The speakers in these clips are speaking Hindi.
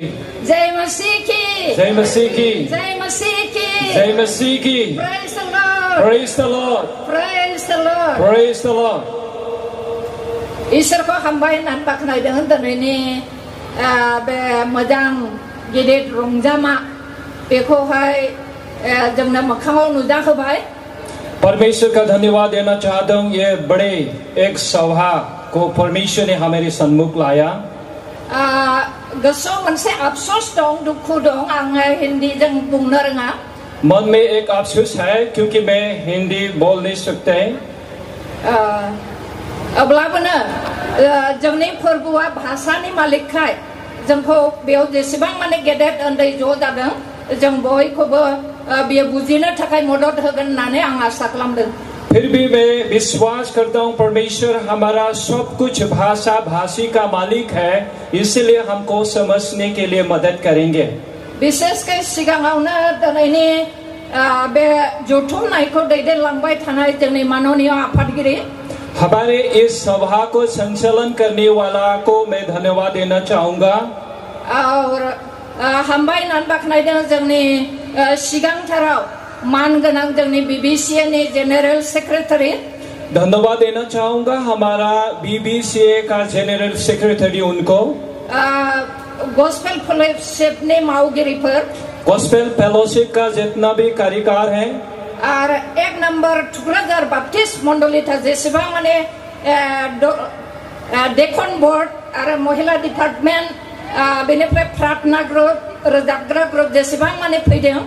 जय मसीह की, जय मसीह की, जय मसीह की, जय मसीह की। Praise the Lord, Praise the Lord, Praise the Lord. Praise the Lord. इसोरखौ हामबायनानै बाख्नायदों दिनैनि बे मोजां गिदिर रंजामा बेखौहाय जोंनो मोखाङाव नुजाहोबाय। परमेश्वर का धन्यवाद देना चाहता हूँ। ये बड़े एक सभा को परमेश्वर ने हमारे सन्मुख लाया। गोसोआव मोनसे अफसोस दं, दुखु दं, आङो हिन्दीजों बुंनो रोङा। मन में एक अफसोस है क्योंकि मैं हिंदी बोल नहीं सकते। अब्लाबोनो जोंनि फोरबोआ भाषानि मालिकखाय जोंखौ बेयाव जेसेबां माने गेदेर उन्दै ज' जादों जों बयखौबो बेयो बुजिनो थाखाय मदद होगोन होननानै आं आसा खालामदों। फिर भी मैं विश्वास करता हूँ परमेश्वर हमारा सब कुछ भाषा भाषी का मालिक है, इसलिए हमको समझने के लिए मदद करेंगे। विशेषकै सिगाङावनो दिनैनि बे जथुमनायखौ दैदेनलांबाय थानाय जोंनि माननीय आफादगिरि हमारे इस सभा को संचालन करने वाला को मैं धन्यवाद देना चाहूँगा। और हामबायनानै बाख्नायदों जोंनि सिगांथाराव मानगोनां जोंनि बीबीसी नि जेनेरेल सेक्रेटारि। धन्यवाद देना चाहूँगा हमारा बीबीसी का जेनरल सेक्रेटरी उनको। गॉस्पेल फेलोशिप ने मावगिरिफोर, गॉस्पेल फेलोशिप का जितना भी कार्यकार है और एक नंबर टुक्राझार बाप्टिस्ट मंडली था जेसेबां माने डेकन बोर्ड और महिला डिपार्टमेंट बेनिफ्राय प्रार्थना ग्रुप रोजाबग्रा ग्रुप जेसेबां माने फैदों।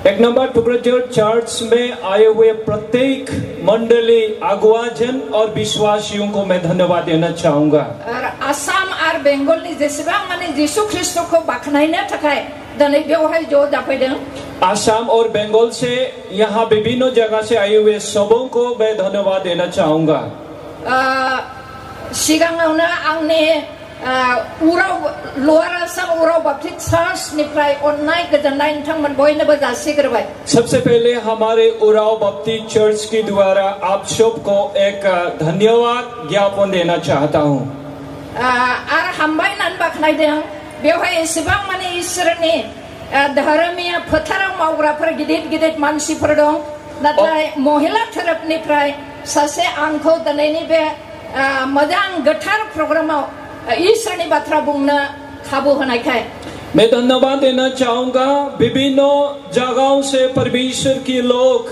एक नंबर टुक्राझार चर्च में आए हुए प्रत्येक मंडली अगुवाजन और विश्वासियों को मैं धन्यवाद देना चाहूँगा। और आसाम और बेंगल नि जेसेबां माने यीशु ख्रिस्ट को बाख्नायनो थाखाय दिनै बेवहाय ज' जाफैदों। आसाम और बंगाल से यहाँ विभिन्न जगह से आए हुए सबों को मैं धन्यवाद देना चाहूँगा। सिगाङावनो आंनि उराव लोअर आसाम उराव बाप्टिस्ट चार्चनिफ्राय अननाय गोजोननाय नोंथांमोन बयनोबो जासिग्रोबाय। सबसे पहले हमारे उराव बाप्टिस्ट चर्च के द्वारा आप सबको एक धन्यवाद ज्ञापन देना चाहता हूँ। आरो हामबायनानै बाख्नायदों बेवहाय एसेबां माने इसोरनि धोरोमिया फोथाराव मावग्राफोर गिदिर गिदिर मानसिफोर दं, नाथाय महिला धोरोमनिफ्राय सासे आंखौ दिनैनि बे मोजां गोथार प्रग्रामाव ईश्वरनि बाथ्रा बुंनो खाबु होनायखाय मैं धन्यवाद देना चाहूँगा। विभिन्न जगहों से परमेश्वर के लोग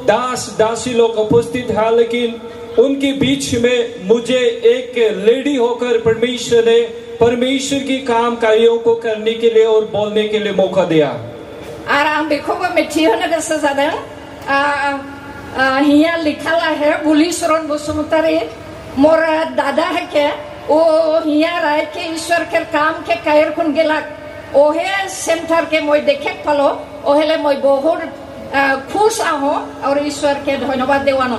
दास दासी लोग उपस्थित है, लेकिन उनके बीच में मुझे एक लेडी होकर परमेश्वर ने परमेश्वर की काम कार्यों को करने के लिए और बोलने के लिए मौका दिया। और आं बेखौबो मिथिहोनो गोसो जादों, हिया लिखाला है बुलिचरण बसुमतारी मोर दादा है के ओ हिया राय के ईश्वर के काम के कायर कुन गेलाक ओहे सेंटर के मोय देखे पालो ओहेले मोय बहुत खुश आहो और ईश्वर के धन्यवाद देवानो।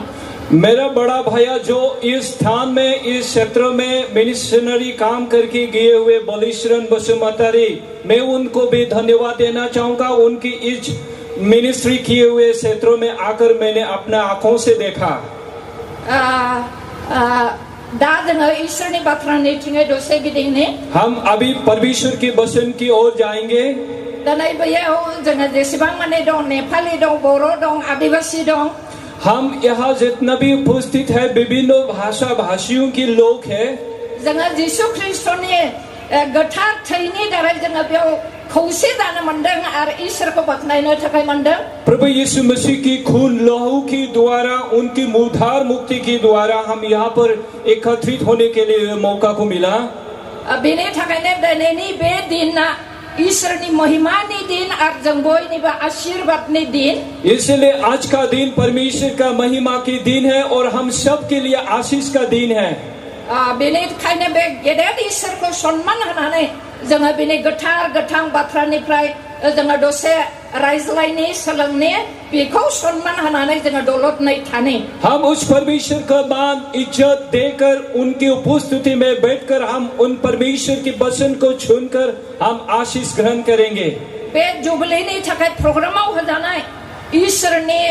मेरा बड़ा भैया जो इस स्थान में इस क्षेत्र में मिशनरी काम करके गए हुए बलिशरण बसुमतारी, मैं उनको भी धन्यवाद देना चाहूँगा। उनकी इस मिनिस्ट्री किए हुए क्षेत्रों में आकर मैंने अपने आँखों से देखा। हम अभी परमेश्वर के वचन की ओर जाएंगे। नेपाली दं, बोरो दं, आदिवासी दं। हम यहाँ जितना भी उपस्थित है विभिन्न भाषा भाषियों के लोग हैं। जोङो यीशु ख्रिस्टनि गोथार थैनि दारै जोङो बेयाव खौसे जानो मोनदों आरो ईश्वरखौ बाख्नायनो थाखाय मोनदों। प्रभु यीशु मसीह की खून लहू के द्वारा उनकी उद्धार मुक्ति के द्वारा हम यहाँ पर एकत्रित होने के लिए मौका को मिला। बेनि थाखायनो दिनैनि बे दिना ईश्वरनि महिमानि दिन और जों बयनिबो आशीर्वादनि दिन। इसलिए आज का दिन परमेश्वर का महिमा के दिन है और हम सब के लिए आशीष का दिन है। बेनिखायनो बे गेदेर ईश्वरखौ सन्मान होनानै जोङो बेनि गोथार गोथां बाथ्रानिफ्राय जोङो दसे रायज्लायनि सोलोंनि, बेखौ सन्मान होनानै जोङो दलदनै थानि। हम उस परमेश्वर का मान इज्जत देकर उनकी उपस्थिति में बैठकर हम उन परमेश्वर के वचन को सुनकर हम आशीष ग्रहण करेंगे। बे जुबलीनि थाखाय प्रग्रामाव होजानाय ईश्वरनि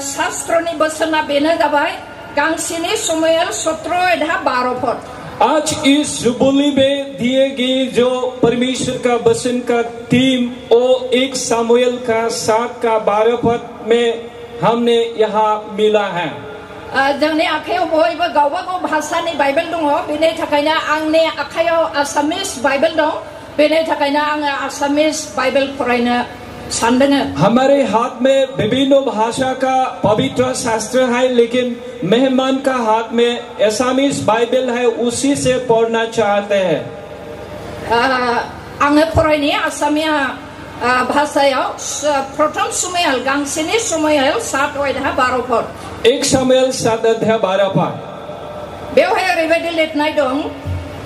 शास्त्रनि वचना बेनो जाबाय गांसेनि समयाल 17 अध्याय 12 पद। आज इस जुबली में दिए गए जो परमेश्वर का वचन का थीम वो 1 सामुएल का 7 का 12 पद में हमने यहाँ मिला है। जोंनि आखायाव बयबो गावबा गाव भाषानि बाइबेल दङ, बेनि थाखायनो आंनि आखायाव आसामिस बाइबेल दं, बेनि थाखायनो आङो आसामिस बाइबेल फरायनो सानदों। हमारे हाथ में विभिन्न भाषा का पवित्र शास्त्र है, लेकिन मेहमान का हाथ में एसामीज बाइबल है, उसी से पढ़ना चाहते हैं। आङो फरायनि आसामिया भाषायाव प्रथम सामुएल गांसेनि सामुएल 7 अध्याय 12 पद। 1 सामुएल 7 अध्याय 12 पद। बेवहाय ओरैबायदि लिरनाय दं,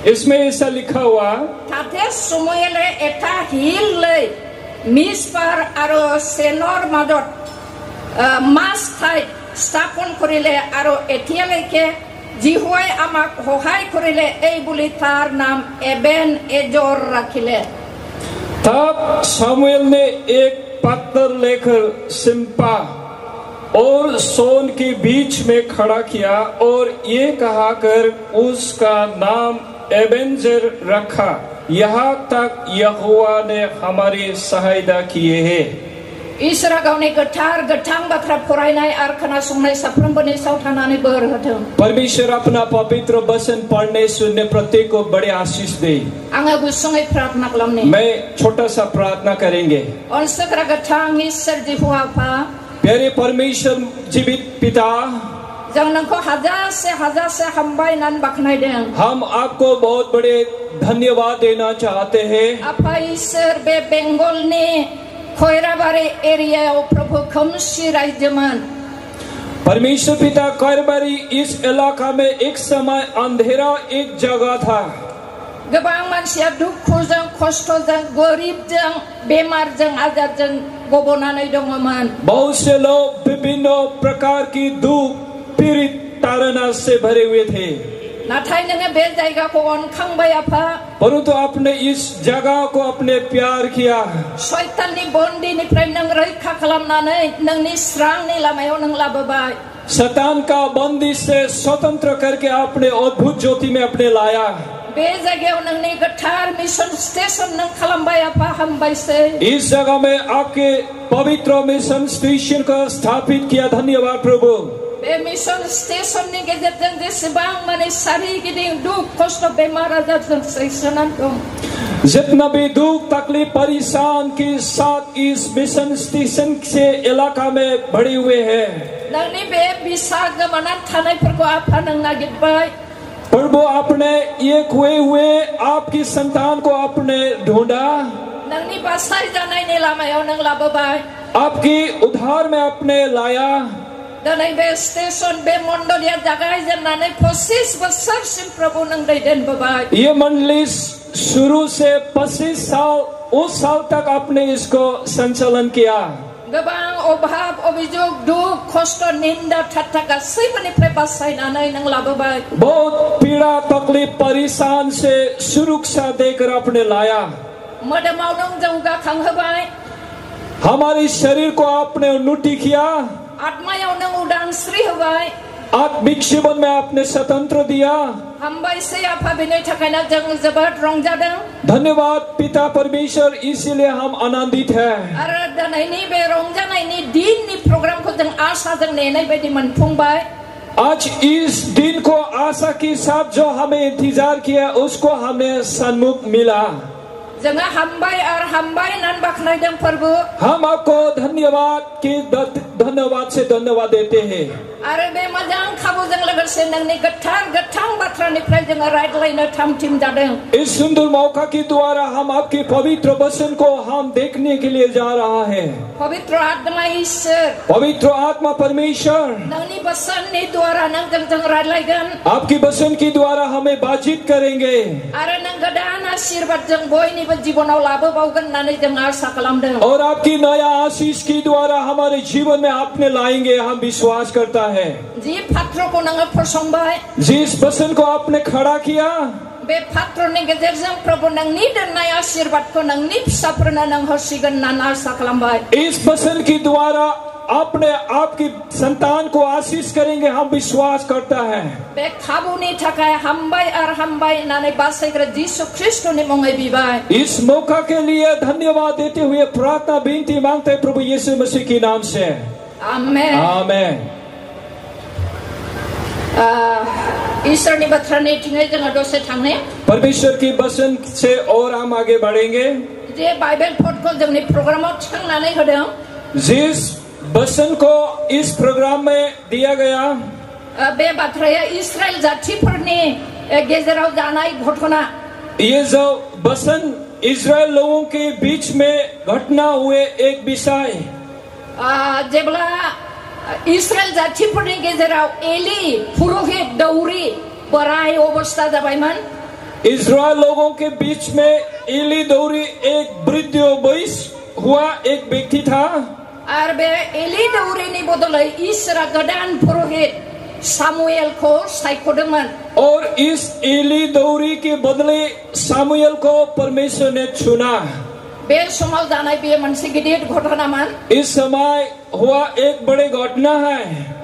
इसमें ऐसा लिखा हुआ, ताते सामुएले एटा हिलै मिसपार आरो सेनर मादत मास ठाई स्थापन करिले आरो एथियालेके जिहुआय आमाक सहाय करिले এই বুলি तार नाम एबेन एजर रखिले। तब सामुएल ने एक पत्थर लेकर सिम्पा और सोन के बीच में खड़ा किया और ये कहा कर उसका नाम एबेनजर रखा, यहाँ तक यहोवा ने हमारी सहायता किए है। इसोरा गावनि गोथार गोथां बाथ्रा फरायनाय आरो खोनासंनाय साफ्रोमबोनि सायाव थानानै बोर होथों। परमेश्वर अपना पवित्र वचन पढ़ने सुनने प्रत्येक को बड़े आशीष दे। आङो गुसुङै प्रार्थना खालामनि। मैं छोटा सा प्रार्थना करेंगे। अनसोग्रा गोथां इसोर जिहुआ आफा, प्यारे परमेश्वर जीवित पिता, जों नोंखौ हाजासे हामबायनानै बाख्नायदों। हम आपको बहुत बड़े धन्यवाद देना चाहते हैं। आफा इसोर बे बेंगलनि खैराबारि एरियायाव प्रभु खोमसि रायजोमोन। परमेश्वर पिता, खैराबारि इस इलाका में एक समय अंधेरा एक जगह था। गोबां मानसिया दुखुजों खस्थजों गरिबजों बेमारजों आजारजों गबनानै दङमोन। बहुत से लोग विभिन्न प्रकार की दुख पीड़ित ताड़ना से भरे हुए थे। नाथाय नोङो बे जायगाखौ अनखांबाय आफा, परंतु आपने इस जगह को अपने प्यार किया। शैताननि बन्दिनिफ्राय नों रैखा खालामनानै नोंनि स्रांनि लामायाव नों लाबोबाय। शैतान का बंदी से स्वतंत्र करके आपने अद्भुत ज्योति में अपने लाया। बे जगह नोंनि गोथार मिशन स्टेशन नों खालामबाय आफा, हामबायसै। इस जगह में आपके पवित्र मिशन स्टेशन को स्थापित किया, धन्यवाद प्रभु। बे मिशन स्टेशननि गेजेरजों जेसेबां माने सारिगिदिं दुख खस्थ बेमार आजारजों सैसोनानै दं, जितना भी दुख तकलीफ परेशान के साथ इस मिशन स्टेशन से इलाका में बढ़े हुए हैं, नोंनि बे बिसा गोमानानै थानायफोरखौ आफा नों नागिरबाय। प्रभु, आपने एक हुए आपकी संतान को आपने ढूंढा, नोंनि बासाय जानायनि लामायाव नों लाबोबाय। आपकी उद्धार में आपने लाया। दिनै बे स्टेशन बे मण्डलिया जागायजेननानै 25 बोसोरसिम प्रभु नों दैदेनबोबाय। ये मंडली शुरू से 25 साल उस साल तक आपने इसको संचालन किया। गोबां अभाब अभियोग दुख खस्थ निंदा ठाट्टा गासैबोनिफ्राय बासायनानै नों लाबोबाय। बहुत पीड़ा तकलीफ परेशान से सुरक्षा देकर आपने लाया। मोदोमाव नों जौगाखांहोबाय। हमारे शरीर को आपने उन्नति किया। आत्मायाव नों उदांस्रि होबाय। आत्मिक जीवन में आपने स्वतंत्र दिया। हामबायसै आफा, बेनि थाखायनो जों जोबोद रंजादों। धन्यवाद पिता परमेश्वर, इसीलिए हम आनंदित हैं। आरो दिनैनि बे रंजानायनि दिननि प्रग्रामखौ जों आशाजों नेनाय बायदि मोनफुंबाय। आज इस दिन को आशा के साथ जो हमें इंतजार किया उसको हमें सन्मुख मिला। जोङो हामबाय आरो हामबाय होननानै बाख्नायदों प्रभु। हम आपको धन्यवाद से धन्यवाद देते हैं। आरो बे मोजां खाबुजों लोगोसे नोंनि गोथार गोथां बाथ्रानिफ्राय जोङो रायज्लायनो थामथिम जादों। इस सुंदर मौका के द्वारा हम आपके पवित्र वचन को हम देखने के लिए जा रहा है। पवित्र आत्मा ईश्वर, पवित्र आत्मा परमेश्वर, नोंनि वचननि द्वारा नों जोंजों रायज्लायगोन। आपके वचन के द्वारा हमें बातचीत करेंगे। आरो नों गोदान आशीर्वादजों बयनिबो जीवनाव लाबोबावगोन होननानै जों आशा खालामदों। और आपकी नया आशीष के द्वारा हमारे जीवन में आपने लाएंगे, हम विश्वास करता है। जी पात्रखौ नोङो फसंबाय, जिस वचन को आपने खड़ा किया, बे पात्रनि गेजेरजों प्रभु नोंनि दोननाय आशीर्वादखौ नोंनि फिसाफोरनो नों होसिगोन होननानै आशा खालामबाय। इस वचन के द्वारा अपने आपकी संतान को आशीष करेंगे, हम विश्वास करता है। बे खाबुनि थाखाय हामबाय आरो हामबाय होननानै बासायग्रा जिसु ख्रिस्टनि मुङै बिबाय। इस मौका के लिए धन्यवाद देते हुए प्रार्थना विनती मांगते हैं प्रभु यीशु मसीह के नाम से। आमेन। आमेन। ईश्वरनि बाथ्रानिथिङै जोङो दसे थांनि। परमेश्वर की वचन से और हम आगे बढ़ेंगे। जे बाइबल पदखौ जोंनि प्रोग्रामाव थिखांनानै होदों, जिस वचन को इस प्रोग्राम में दिया गया, बे बाथ्राया इस्राएल जातिफोरनि गेजेराव जानाय घटना। ये जो वचन इस्राएल लोगों के बीच में घटना हुए एक विषय। जेब्ला इस्राएल जातिफोरनि गेजेराव एली पुरोहित दौरी बोराय अबस्था जाबायमोन। इस्राएल लोगों के बीच में एली दौरी एक वृद्ध वयस हुआ एक व्यक्ति था। और बे एली दौरीनि बदलै इसोरा गोदान पुरोहित सामुएलखौ सायख'दोंमोन। और इस एली दौरी के बदले सामुएल को परमेश्वर ने चुना। बे समाव जानाय बे मोनसे गिदिर घटनामोन। इस समय हुआ एक बड़े घटना है।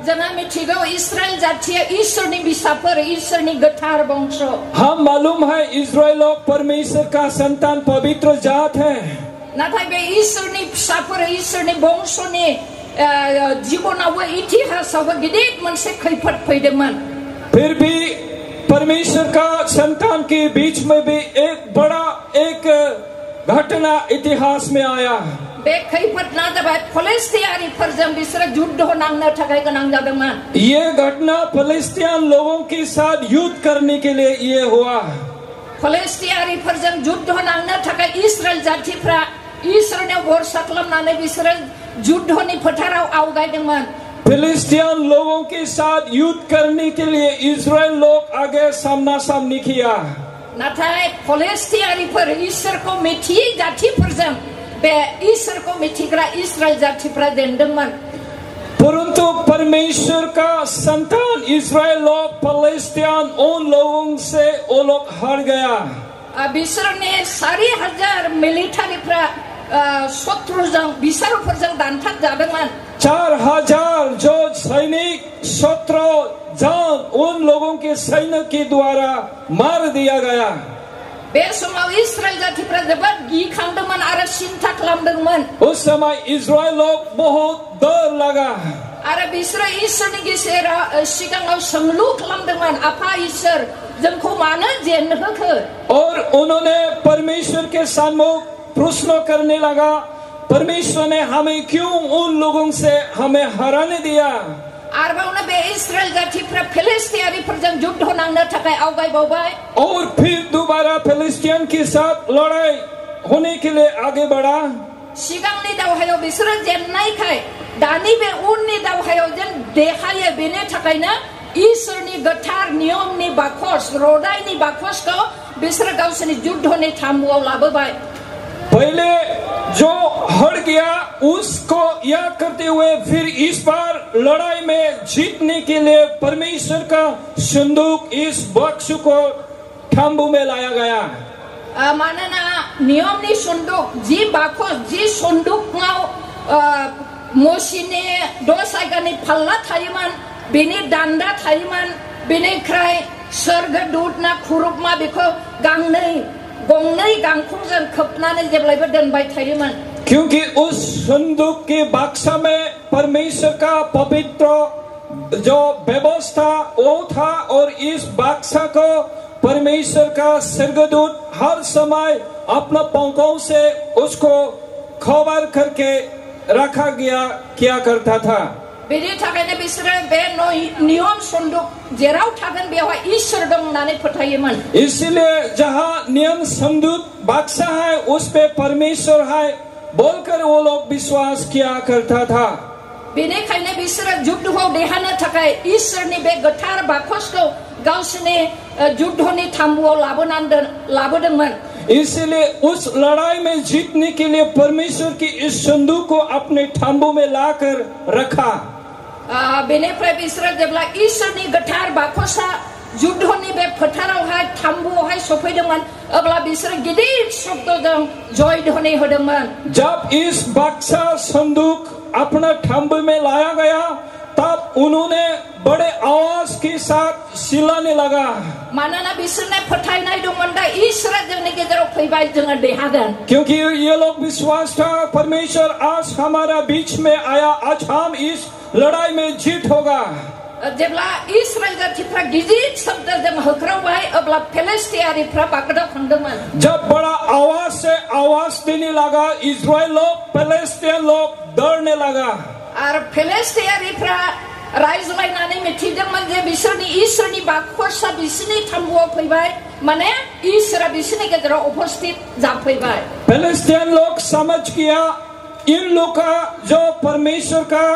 जोङो मिथिगौ इस्राएल जातिया ईश्वरनि बिसाफोर, ईश्वरनि गोथार वंश। हम मालूम है इस्राएल लोग परमेश्वर का संतान, पवित्र जात है। नाथाय बे ईश्वरनि फिसाफोर, ईश्वरनि वंशनि जीवनावबो इतिहासावबो गिदिर मोनसे खैफोद फैदोंमोन। फिर भी परमेश्वर का संतान के बीच में भी एक बड़ा एक घटना इतिहास में आया। बे खैफोदना जाबाय फिलिस्तीयारिफोरजों बिसोरो युद्ध नांनो थाखाय गोनां जादोंमोन। ये घटना फिलिस्तीन लोगों के साथ युद्ध करने के लिए ये हुआ। फिलिस्तीयारिफोरजों युद्ध नांनो थाखाय इस्राएल जातिफ्रा ईश्वरनियाव भरसा खालामनानै बिसोरो युद्धनि फोथाराव आवगायदोंमोन। फिलिस्तीन लोगों के साथ युद्ध करने के लिए इस्राएल लोग आगे सामना सामनी किया। नाथाय फिलिस्तीयारिफोर ईश्वरखौ मिथियै जातिफोरजों बे ईश्वरखौ मिथिग्रा इस्राएल जातिफ्रा जेनदोंमोन। परंतु परमेश्वर का संतान इस्राएल लोग फिलिस्तीन उन लोगों से वो लोग हार गया। बिसोरनि 4,000 मिलिटारिफ्रा शत्रुजों बिसोरफोरजों दानथार जादोंमोन। 4,000 जो सैनिक शत्रु जान उन लोगों के सैन्य के द्वारा मार दिया गया। बे समाव इस्राएल जातिफ्रा जोबोद गिखांदोंमोन आरो सिन्था खालामदोंमोन। उस समय इस्राएल लोग बहुत डर लगा। आरो बिसोरो ईश्वरनि गेजेराव सिगाङाव सोंलु खालामदोंमोन, आफा ईश्वर जोंखौ मानो जेनहोखो? और उन्होंने परमेश्वर के सम्मुख प्रश्न करने लगा, परमेश्वर ने हमें क्यों उन लोगों से हमें हराने दिया? आरोबावनो बे इस्राएल जातिफ्रा फिलिस्तीयारिफोरजों युद्ध नांनो थाखाय आवगायबावबाय। और फिर दोबारा फिलिस्तीन के साथ लड़ाई होने के लिए आगे बढ़ा। सिगांनि दावहायाव बिसोरो जेननायखाय दानि बे उननि दावहायाव जेन देरहायो बेनि थाखायनो ईश्वरनि गोथार नियमनि बाखस, रदायनि बाखसखौ बिसोरो गावसोरनि युद्धनि थाम्बुआव लाबोबाय। पहले जो हार गया उसको याद करते हुए फिर इस बार लड़ाई में जीतने के लिए परमेश्वर का संदूक इस बक्स को थाम्बू में लाया गया। मानोना नियमनि सन्दुक जि बाखस जि सन्दुकआव मोसिनि 10 आयगानि फाल्ला थायोमोन, बेनि दान्दा थायोमोन, बेनिफ्राय सोरगोदूतना खुरुबमा बेखौ गंनै गांखंजों खोबनानै जेब्लायबो दोनबाय थायोमोन। क्योंकि उस संदूक के बक्सा में परमेश्वर का पवित्र जो व्यवस्था वो था और इस बक्सा को परमेश्वर का स्वर्गदूत हर समय अपना पंखों से उसको कवर करके रखा गया किया करता था। बेनि थाखायनो बिसोरो बे नियम सन्दुक जेराव थागोन बेवहाय ईश्वर दं होननानै फोथायोमोन। इसलिए जहाँ नियम संदूक बक्सा है उस पे परमेश्वर है बोलकर वो लोग विश्वास किया करता था। बेनिखायनो बिसोरो युद्धआव देरहानो थाखाय ईश्वरनि बे गोथार बाखसखौ गावसोरनि युद्धनि थाम्बुआव लाबोदोंमोन। इसलिए उस लड़ाई में जीतने के लिए परमेश्वर की इस संदूक को अपने थाम्बू में लाकर रखा। बेनिफ्राय बिसोरो जेब्ला ईश्वरनि गोथार बाखसा युद्धनि बे फोथारावहाय थाम्बुआवहाय सफैदोंमोन अब्ला बिसोरो गिदिर शब्दजों जय ध्वनि होदोंमोन। जब इस बक्सा संदूक अपना ठंब में लाया गया, तब उन्होंने बड़े आवाज के साथ चिल्लाने लगा। मानोना बिसोरने फोथायनाय दंमोन दा इसोरा जोंनि गेजेराव फैबाय जोङो देरहागोन। क्योंकि ये लोग विश्वास था परमेश्वर आज हमारा बीच में आया, आज हम इस लड़ाई में जीत होगा। जेब्ला इस्राएल जातिफ्रा गिदिर शब्दजों होख्रावबाय अब्ला फिलिस्टियारिफ्रा बागदाव खांदोंमोन। जब बड़ा आवाज से आवाज देने लगा, इस्राएल लोग, फिलिस्तीन लोग डरने लगा। और फिलिस्टियारिफ्रा रायज्लायनानै मिथिदोंमोन जे बिसोरनि इसोरनि बाकफोरा बिसोरनि थाम्बुआव फैबाय, माने इसोरा बिसोरनि गेजेराव उपस्थित जाफैबाय। फिलिस्तीन लोग समझ गया इन लोग का जो परमेश्वर का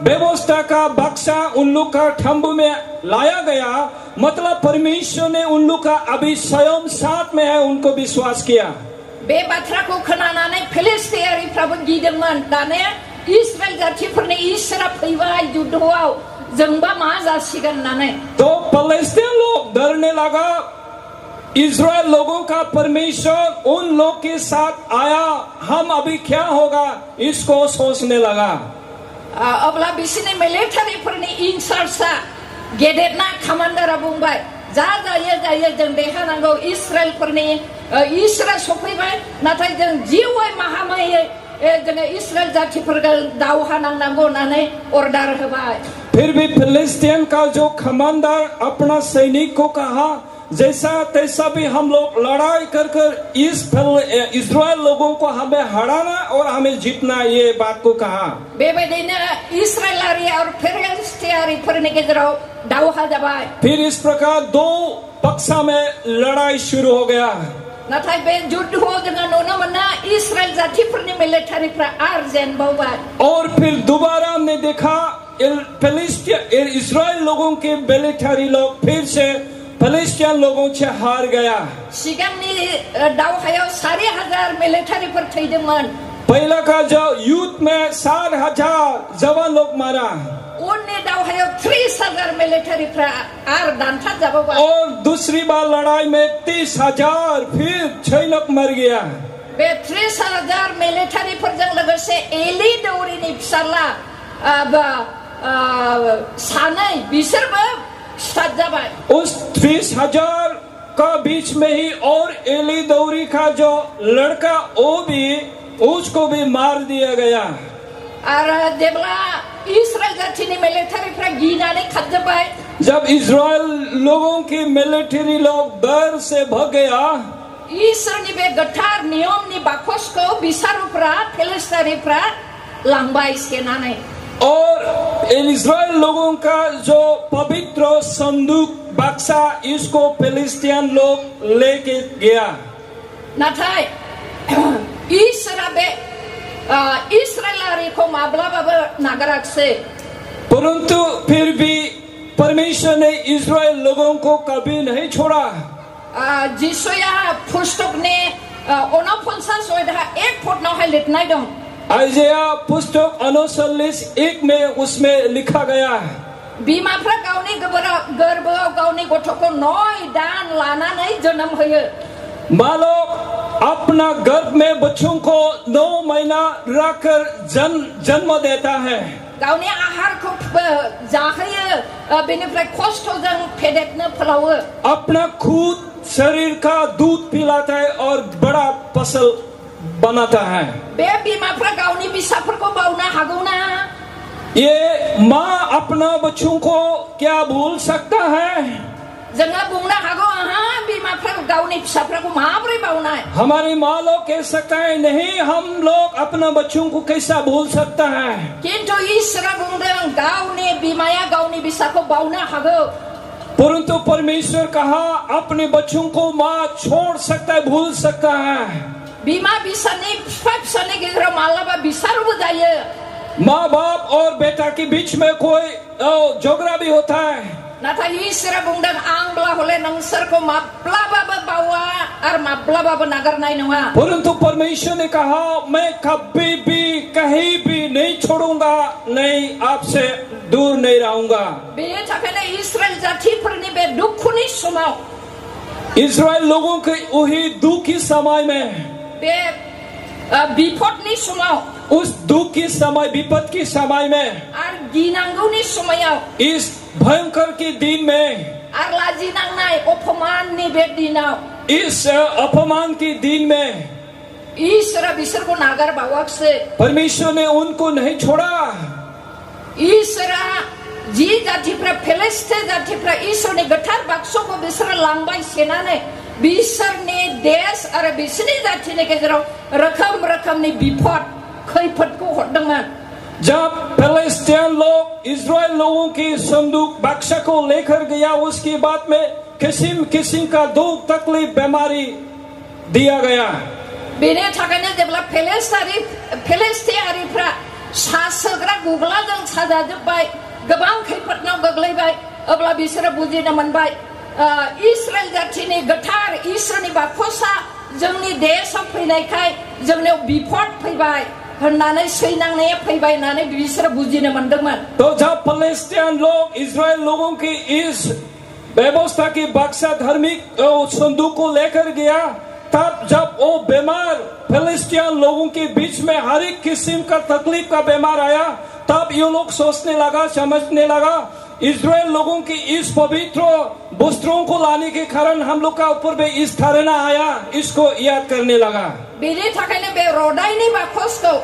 व्यवस्था का बक्सा उन लोग का ठंब में लाया गया, मतलब परमेश्वर ने उन लोग का अभी स्वयं साथ में है, उनको विश्वास किया। बे बाथ्राखौ खोनानानै फिलिस्टियारिफ्राबो गिदोंमोन। दाने इस्राएल जातिफोरनि इसोरा फैबाय युद्धआव, जोंबा मा जासिगोन होननानै। तो फिलिस्तीन लोग डरने लगा। इस्राएल लोगों का परमेश्वर उन लोग के साथ आया, हम अभी क्या होगा इसको सोचने लगा। अब्ला बिसोरनि मिलिटारिफोरनि इनचार्जआ गेदेरना कमान्डारा बुंबाय, जा जायो जों देरहानांगौ, इस्राएलफोरनि इसोरा सफैबाय, नाथाय जों जिउयै माहामैयै जोङो इस्राएल जातिफोरजों दावहा नांनांगौ होननानै अर्डार होबाय। फिर भी फिलिस्तीन का जो कमांडर अपना सैनिक को कहा, जैसा तैसा भी हम लोग लड़ाई कर इस इस्राएल लोगों को हमें हराना और हमें जीतना, ये बात को कहा। बेबायदिनो इस्राएलारि और फिलिस्टियारिफोरनि गेजेराव दावहा जाबाय। फिर इस प्रकार दो पक्ष में लड़ाई शुरू हो गया। नाथाय बे युद्धआव जोङो नुनो मोनो इस्राएल जातिफोरनि मिलिटारिफ्रा आरो जेनबावबाय। और फिर दोबारा हमने देखा इस्राएल लोगों के मिलिटारी लोग फिर से फिलिस्तीन लोगों से हार गया। सिगांनि दावहायाव 4,000 मिलिटारिफोर थैदोंमोन। पहला का जो युद्ध में 4,000 जवान लोग मारा। उननि दावहायाव 30,000 मिलिटारिफ्रा आरो दानथार जाबावबाय। और दूसरी बार लड़ाई में 30,000 फिर सैनिक मर गया। बे 30,000 मिलिटारिफोरजों लोगोसे एलि दौरिनि फिसाला सानै बिसोरबो स्टार्ट जाबाय। उस 30,000 का बीच में ही और एली दौरी का जो लड़का वो भी, उसको भी मार दिया गया। और जेब्ला इस्राएल जातिनि मिलिटारिफ्रा गिनानै खारजोब्बाय, जब इस्राएल लोगों की मिलिट्री लोग डर से भाग गया, इसोरनि बे गोथार नियमनि बाकसखौ बिसारुफ्रा फिलिस्टियारिफ्रा लांबाय सेनानै। और इस्राएल लोगों का जो पवित्र संदूक बक्सा, इसको फिलिस्तीन लोग लेके गया। नाथाय इसोरा बे इस्राएलारिखौ माब्लाबाबो नागाराखिसै। परंतु फिर भी परमेश्वर ने इस्राएल लोगों को कभी नहीं छोड़ा। जिसुया पुस्तकनि 49:1 फुटनावहाय लिरनाय दं। आइजाया पुस्तक 39:1 में उसमें लिखा गया है, बिमाफ्रा गावनि गोरबोआव गावनि गथ'खौ 9 दान लानानै जोनोम होयो। माँ लोग अपना गर्भ में बच्चों को 9 महीना रखकर जन्म देता है। गावनि आहारखौ जाहोयो, बेनिफ्राय खस्थ'जों फेदेरनो फोलावो। अपना खुद शरीर का दूध पिलाता है और बड़ा फसल बनाता है। बे बिमाफ्रा गावनि फिसाफोरखौ बावनो हागौ ना? ये माँ अपना बच्चों को क्या भूल सकता है? जोङो बुंनो हागौ, बिमाफ्रा गावनि फिसाफोरखौ माबोरै बावनाय? हमारी माँ लोग कह सकता है, नहीं हम लोग अपना बच्चों को कैसा भूल सकता है। किन्तु ईश्वरा बुंदों गावनि बिमाया गावनि फिसाखौ बावनो हागौ। परंतु परमेश्वर कहा अपने बच्चों को माँ छोड़ सकता है, भूल सकता है। बिमा बिसानि फिफा फिसानि गेजेराव मालाबा बिसारबो जायो। माँ बाप और बेटा के बीच में कोई झगड़ा भी होता है। नाथाय ईश्वरा बुंदों आंब्ला हले नोंसोरखौ माब्लाबाबो बावा आरो माब्लाबाबो नागारनाय नङा। परंतु परमेश्वर ने कहा मैं कभी भी कहीं भी नहीं छोड़ूंगा, नहीं आपसे दूर नहीं रहूंगा। बेनि थाखायनो इस्राएल जातिफोरनि बे दुखुनि समाव, इस्राएल लोगों के वही दुख के समय में बे बिपदनि समाव उस दुख के समय, विपद के समय में, आरो गिनांगौनि समायाव, इस भयंकर के दिन में, आरो लाजिनांनाय अपमाननि बे दिनाव, इस अपमान के दिन में ईश्वरा बिसोरखौ नागारबावाखिसै। परमेश्वर ने उनको नहीं छोड़ा। ईश्वरा जि जातिफ्रा फिलिस्तीन जातिफ्रा ईश्वरनि गोथार बाक्सखौ बिसोरो लांबाय सेनानै बिसोरनि देश आरो बिसोरनि जातिनि गेजेराव रोखोम रोखोमनि बिपद खैफोदखौ हरदोंमोन। जब फिलिस्तीन लोग इस्राएल लोगों की संदूक बक्सा को लेकर गया, उसके बाद में किस्म किस्म का दुख तकलीफ बीमारी दिया गया। बेनि थाखायनो जेब्ला फिलिस्तीयारिफ्रा सासोग्रा गुग्लाजों साजाजोब्बाय, गोबां खैफोदनाव गोग्लैबाय, अब्ला बिसोरो बुजिनो मोनबाय इस्राएल जातिनि गोथार ईश्वरनि बाखसा जोंनि देशआव फैनायखाय जोंनियाव बिपद फैबाय होननानै सैनांनाया फैबाय होननानै बिसोरो बुजिनो मोनदोंमोन। तो जब फिलिस्तीन लोग इस्राएल लोगों की इस व्यवस्था की बक्सा धार्मिक संदूक को लेकर गया, तब जब वो बीमार फिलिस्तीन लोगों के बीच में हर एक किस्म का तकलीफ का बीमार आया, तब ये लोग सोचने लगा, समझने लगा इस्राएल लोगों की इस पवित्र वस्त्रों को लाने के कारण हम लोग का ऊपर में इस धारणा आया, इसको याद करने लगा। बेनि थाखायनो बे रदाइनि बाखसखौ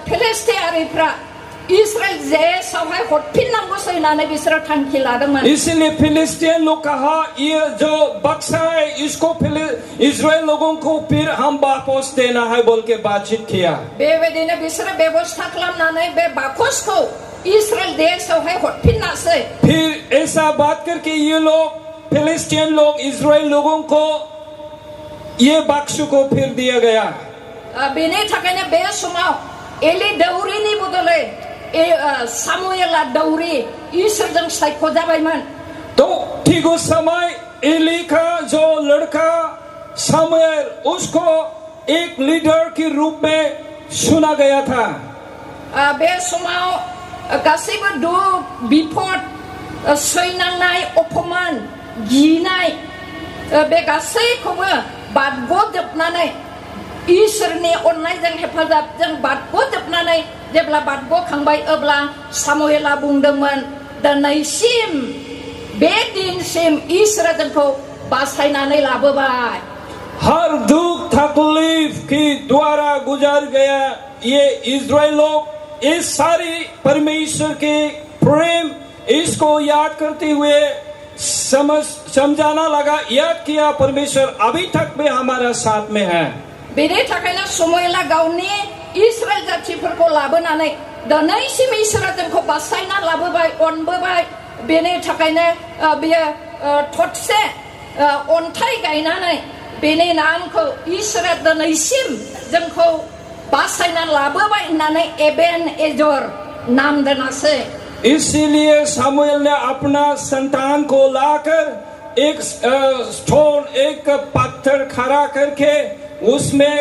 फिलिस्तीयारिफ्रा इस्राएल देशआवहाय हरफिननांगौसै होननानै बिसोरो थांखि लादोंमोन। इसलिए फिलिस्तीन लोग कहा ये जो बक्सा है इसको इस्राएल लोगों को फिर हम वापस देना है बोल के बातचीत किया। बेबायदिनो बिसोरो बेबस्था खालामनानै बे बाखसखौ इस्राएल देशआवहाय हरफिननासै। फिर ऐसा बात करके ये लोग फिलिस्तीन लोग इस्राएल लोगों को ये बक्स को फिर दिया गया। बेनि थाखायनो बे समाव एली दौरिनि बदलै सामुएला दौरी ईश्वरजों सायख'जाबायमोन। तो ठीक उस समय एली का जो लड़का सामुएल, उसको एक लीडर के रूप में सुना गया था। बे समाव गासैबो दुख बिपद सैनांनाय अपमान गिनाय बे गासैखौबो बारग'जोबनानै ईश्वरनि अननायजों हेफाजाबजों बारग'जोबनानै जेब्ला बारग'खांबाय, अब्ला सामुएला बुंदोंमोन दिनैसिम बे दिनसिम ईश्वरा जोंखौ बासायनानै लाबोबाय। हर दुख तकलीफ के द्वारा गुजर गया ये इस्राएल लोग, इस सारी परमेश्वर के प्रेम इसको याद करते हुए समझाना लगा, याद किया परमेश्वर अभी तक भी हमारा साथ में है। बेनि थाखायनो सामुएला गावनि इस्राएल जातिफोरखौ लाबोनानै दिनैसिम ईश्वरा जोंखौ बासायना लाबोबाय, अनबोबाय। बेनि थाखायनो बियो थरसे अन्थाइ गायनानै बेनि नामखौ ईश्वरा दिनैसिम जोंखौ बासायना लाबोबाय होननानै एबेन एजर नाम दोनासै। इसीलिए सामुएल ने अपना संतान को लाकर एक स्टोन, एक पत्थर खड़ा करके उसमें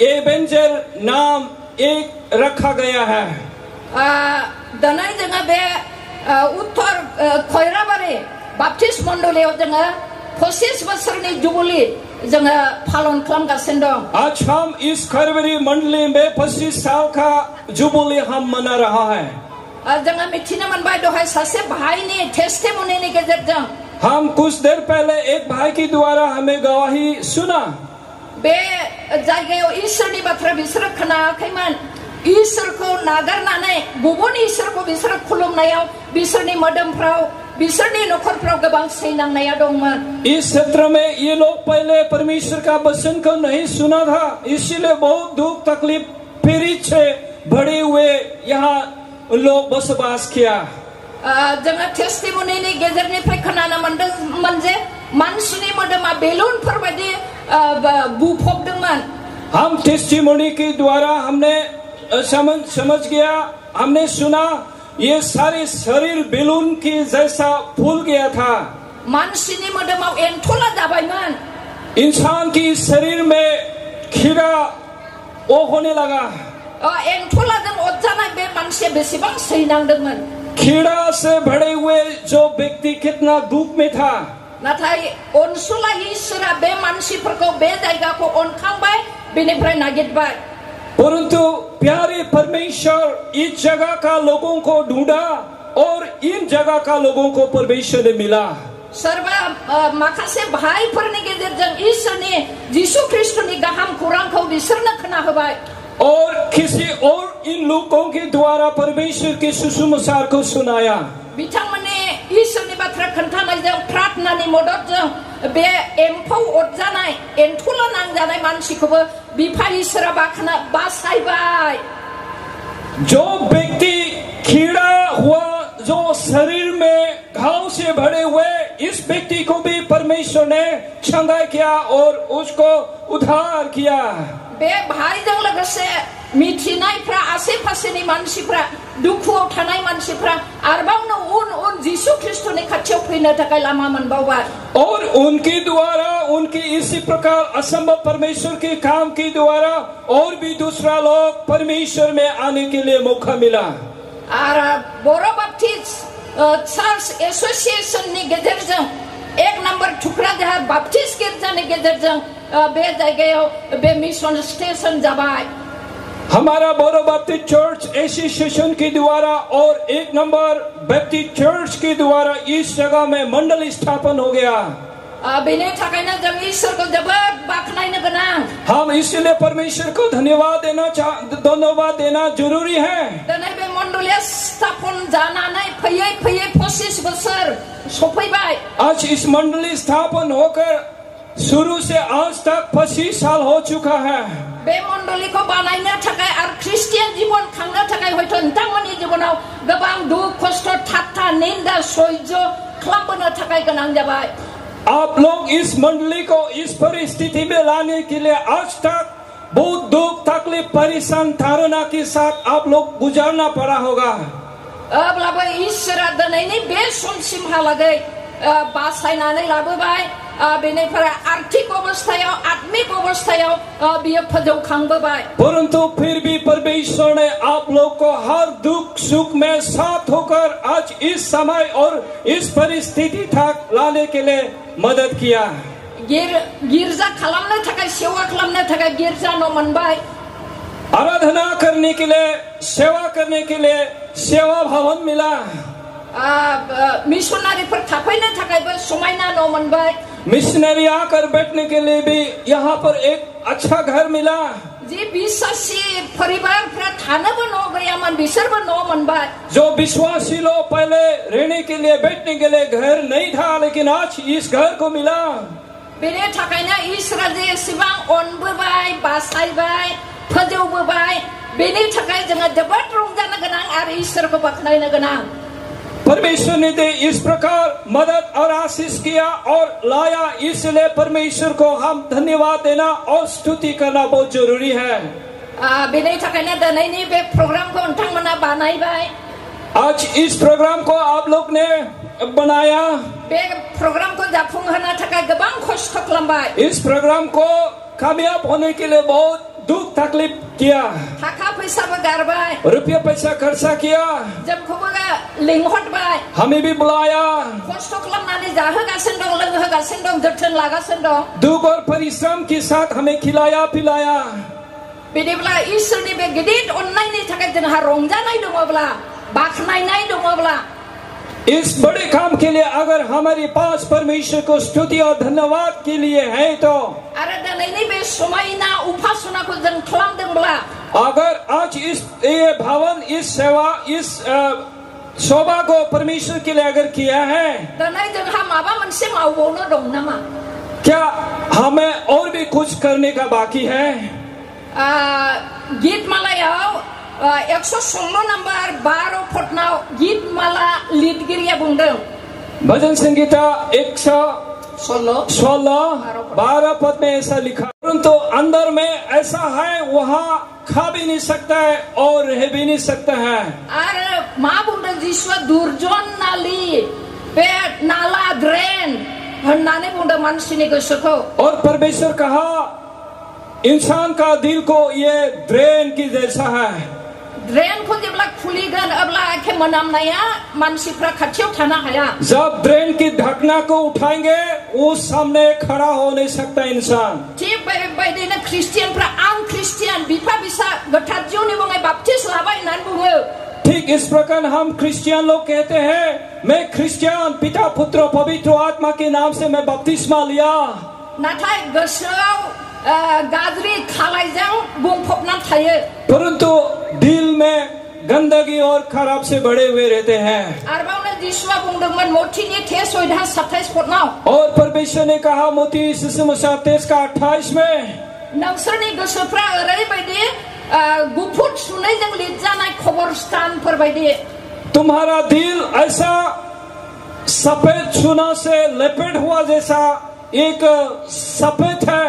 एबेंजर नाम एक रखा गया है। दिनै जोङो बे उत्तर खैराबारि बाप्टिस्ट मण्डलीयाव जोङो 25 बोसोरनि जुबली जोङो पालन खालामगासिनो दं। आज हम इस खैराबारि मंडली में 25 साल का जुबली हम मना रहा है। जोङो मिथिनो मोनबाय दहाय सासे भाइनि टेस्टिमनीनि गेजेरजों, हम कुछ देर पहले एक भाई के द्वारा हमें गवाही सुना। बे जायगायाव ईश्वरनि बाथ्रा बिसोरो खोनायाखैमोन। ईश्वरखौ नागारनानै गुबुन ईश्वरखौ बिसोरो खुलुमनायाव बिसोरनि मोदोमफ्राव, बिसोरनि नखरफ्राव गोबां सैनांनाया दंमोन। इस क्षेत्र में ये लोग पहले परमेश्वर का वचन को नहीं सुना था, इसीलिए बहुत दुख तकलीफ पीड़ित बड़े हुए यहाँ लोग बसबास किया। जोङो टेस्टिमनीनि गेजेरनिफ्राय खोनानो मोनदोंमोन जे मानसिनि मोदोमा बेलुनफोर बायदि बुफबदोंमोन। हम टेस्टिमनी के द्वारा हमने समझ गया, हमने सुना ये सारे शरीर बेलून के जैसा फूल गया था। मानसिनि मोदोमाव एन्थला जाबायमोन। इंसान की शरीर में कीड़ा वो होने लगा। एन्थलाजों अरजानाय बे मानसिया बेसेबां सैनांदोंमोन। कीड़ा से भरे हुए जो व्यक्ति कितना दुख में था। नाथाय अनसुला ईश्वरा बे मानसिफोरखौ बे जायगाखौ अनखांबाय, बेनिफ्राय नागिरबाय। परंतु प्यारे परमेश्वर इस जगह का लोगों को ढूंढा और इन जगह का लोगों को परमेश्वर ने मिला। सोरबा माखासे भाइफोरनि गेजेरजों इसोरनि जिसु ख्रिस्टनि गाहाम खौरांखौ बिसोरनो खोनाहोबाय। और किसी और इन लोगों के द्वारा परमेश्वर के सुसमाचार को सुनाया। बिथांमोननि इसोरनि बाथ्रा खोन्थानायजों प्रार्थनानि मददजों बे एम्फौ अरजानाय एन्थुल नांजानाय मानसिखौबो बिफा इसोरा बासायबाय। जो व्यक्ति कीड़ा हुआ, जो शरीर में घाव से भरे हुए, इस व्यक्ति को भी परमेश्वर ने चंगा किया और उसको उद्धार किया। बे भाइजों लोगोसे मिथिनायफ्रा आसे पासेनि मानसिफ्रा दुखुआव थानाय मानसिफ्रा आरोबावनो उन जिसु ख्रिस्टनि खाथियाव फैनो थाखाय लामा मोनबावबाय। और उनके द्वारा उनके इसी प्रकार असंभव परमेश्वर के काम के द्वारा और भी दूसरा लोग परमेश्वर में आने के लिए मौका मिला। और बर' बाप्टिस्ट चार्च एसोसिएशननि गेजेरजों 1 नम्बर थुक्राझार बाप्टिस्ट गिर्जानि गेजेरजों बे जायगायाव बे मिशन स्टेशन जाबाय। हमारा बोरो बैप्टिस्ट चर्च एसोसिएशन के द्वारा और 1 नंबर बैप्टिस्ट चर्च के द्वारा इस जगह में मंडल स्थापन हो गया। बेनि थाखायनो जों ईश्वरखौ जोबोद बाख्नायनो गोनां। हम इसलिए परमेश्वर को धन्यवाद देना जरूरी है। दिनै बे मण्डलिया स्थापन जानानै फैयै 25 बोसोर सफैबाय। आज इस मंडली स्थापन होकर शुरू से आज तक 25 साल हो चुका है। बे मण्डलिखौ बानायनो थाखाय आरो ख्रिस्टियान जीवन खांनो थाखाय हयथ' नोंथांमोननि जिबनाव गोबां दुख खस्थ ठाट्टा निन्दा सह्य खालामबोनो थाखाय गोनां जाबाय। आप लोग इस मंडली को इस परिस्थिति में लाने के लिए आज तक बहुत दुख तकलीफ परेशान धारणा के साथ आप लोग गुजारना पड़ा होगा। अब्लाबो ईश्वरा दिनैनि बे समसिमहालागै बासायनानै लाबोबाय। बेनिफ्राय आर्थिक अवस्थायाव आत्मिक अवस्थायाव बियो फोजौखांबोबाय। परंतु फिर भी परमेश्वर ने आप लोग को हर दुख सुख में साथ होकर आज इस समय और इस परिस्थिति तक लाने के लिए मदद किया। गिरजा खालामनो थाखाय सेवा खालामनो थाखाय गिरजा न' मोनबाय। आराधना करने के लिए सेवा करने के लिए सेवा भवन मिला। मिशनारिफोर थाफैनो थाखायबो समायना न' मोनबाय। मिशनरी आकर बैठने के लिए भी यहाँ पर एक अच्छा घर मिला। जी विश्वासी परिवारफ्रा थानोबो न' गैयामोन बिसोरबो न' मोनबाय। जो विश्वासी लोग पहले रहने के लिए बैठने के लिए घर नहीं था, लेकिन आज इस घर को मिला। बेनि थाखायनो ईश्वरा जे एसेबां अनबोबाय बासायबाय फोजौबोबाय, बेनि थाखाय जोङो जोबोद रंजानो गोनां आरो ईश्वरखौ बाख्नायनो गोनां। परमेश्वर ने इस प्रकार मदद और आशीष किया और लाया, इसलिए परमेश्वर को हम धन्यवाद देना और स्तुति करना बहुत जरूरी है। बेनि थाखायनो दिनैनि बे प्रोग्रामखौ नोंथांमोना बानायबाय। आज इस प्रोग्राम को आप लोग ने बनाया। बे प्रोग्रामखौ जाफुंहोनो थाखाय गोबां खस्थ' खालामबाय। इस प्रोग्राम को कामयाब होने के लिए बहुत दुख तकलीफ किया। थाखा फैसाबो गारबाय। रुपया पैसा खर्चा किया। जोंखौबो लिंहरबाय। हमें भी बुलाया। खस्थ' खालामनानै जाहोगासिनो दं, लोंहोगासिनो दं, जोथोन लागासिनो दं। दुख और परिश्रम के साथ हमें खिलाया पिलाया। बिदिब्ला ईश्वरनि बे गिदिर अननायनि थाखाय जोंहा रंजानाय दङब्ला, बाख्नायनाय दङब्ला, इस बड़े काम के लिए अगर हमारे पास परमेश्वर को स्तुति और धन्यवाद के लिए है तो, अगर आज ये भवन इस सेवा इस शोभा को परमेश्वर के लिए अगर किया है, क्या हमें और भी कुछ करने का बाकी है? गीत मालायाव 116 नम्बर 12 फटनाव गीत माला लिरगिरिया बुंदों, भजन संगीता 116 12 पद में ऐसा लिखा, परंतु अंदर में ऐसा है वहाँ खा भी नहीं सकता है और रह भी नहीं सकता है। और माँ बुंदों जिसवा दुर्जन नाली पे नाला ड्रेन हन्नाने बुंदों मानसिनि गोसोखौ, और परमेश्वर कहा इंसान का दिल को ये ड्रेन की जैसा है। ड्रेन को जब खुलीगन अब्ला आखे मनामनाया मानसिफ्रा खाथियाव थानो हाया। जब ड्रेन की ढकना को उठाएंगे उस सामने खड़ा हो नहीं सकता इंसान। ठीक बेबायदिनो ख्रिस्टियानफ्रा आं ख्रिस्टियान बिफा बिसा गोथार जिउनि मुङै बाप्तिस लाबाय होननानै बुङो। ठीक इस प्रकार हम क्रिश्चियन लोग कहते हैं, मैं क्रिश्चियन पिता पुत्र पवित्र आत्मा के नाम से मैं बपतिस्मा लिया। नाथाय गोसोआव गाज्रि खालायजों बुंफबनानै थायो। परंतु दिल में गंदगी और खराब से बड़े हुए रहते हैं। आरोबावनो जिसुआ बुंदोंमोन मथिनि 3:27 पदनाव। और परमेश्वर ने कहा मत्ती सुसमाचार 23:28 में, नोंसोरनि गोसोफ्रा ओरैबायदि गुफुर सुनैजों लिरजानाय खबरस्तानफोर बायदि। तुम्हारा दिल ऐसा सफेद चूना से लपेट हुआ जैसा एक सफेद है।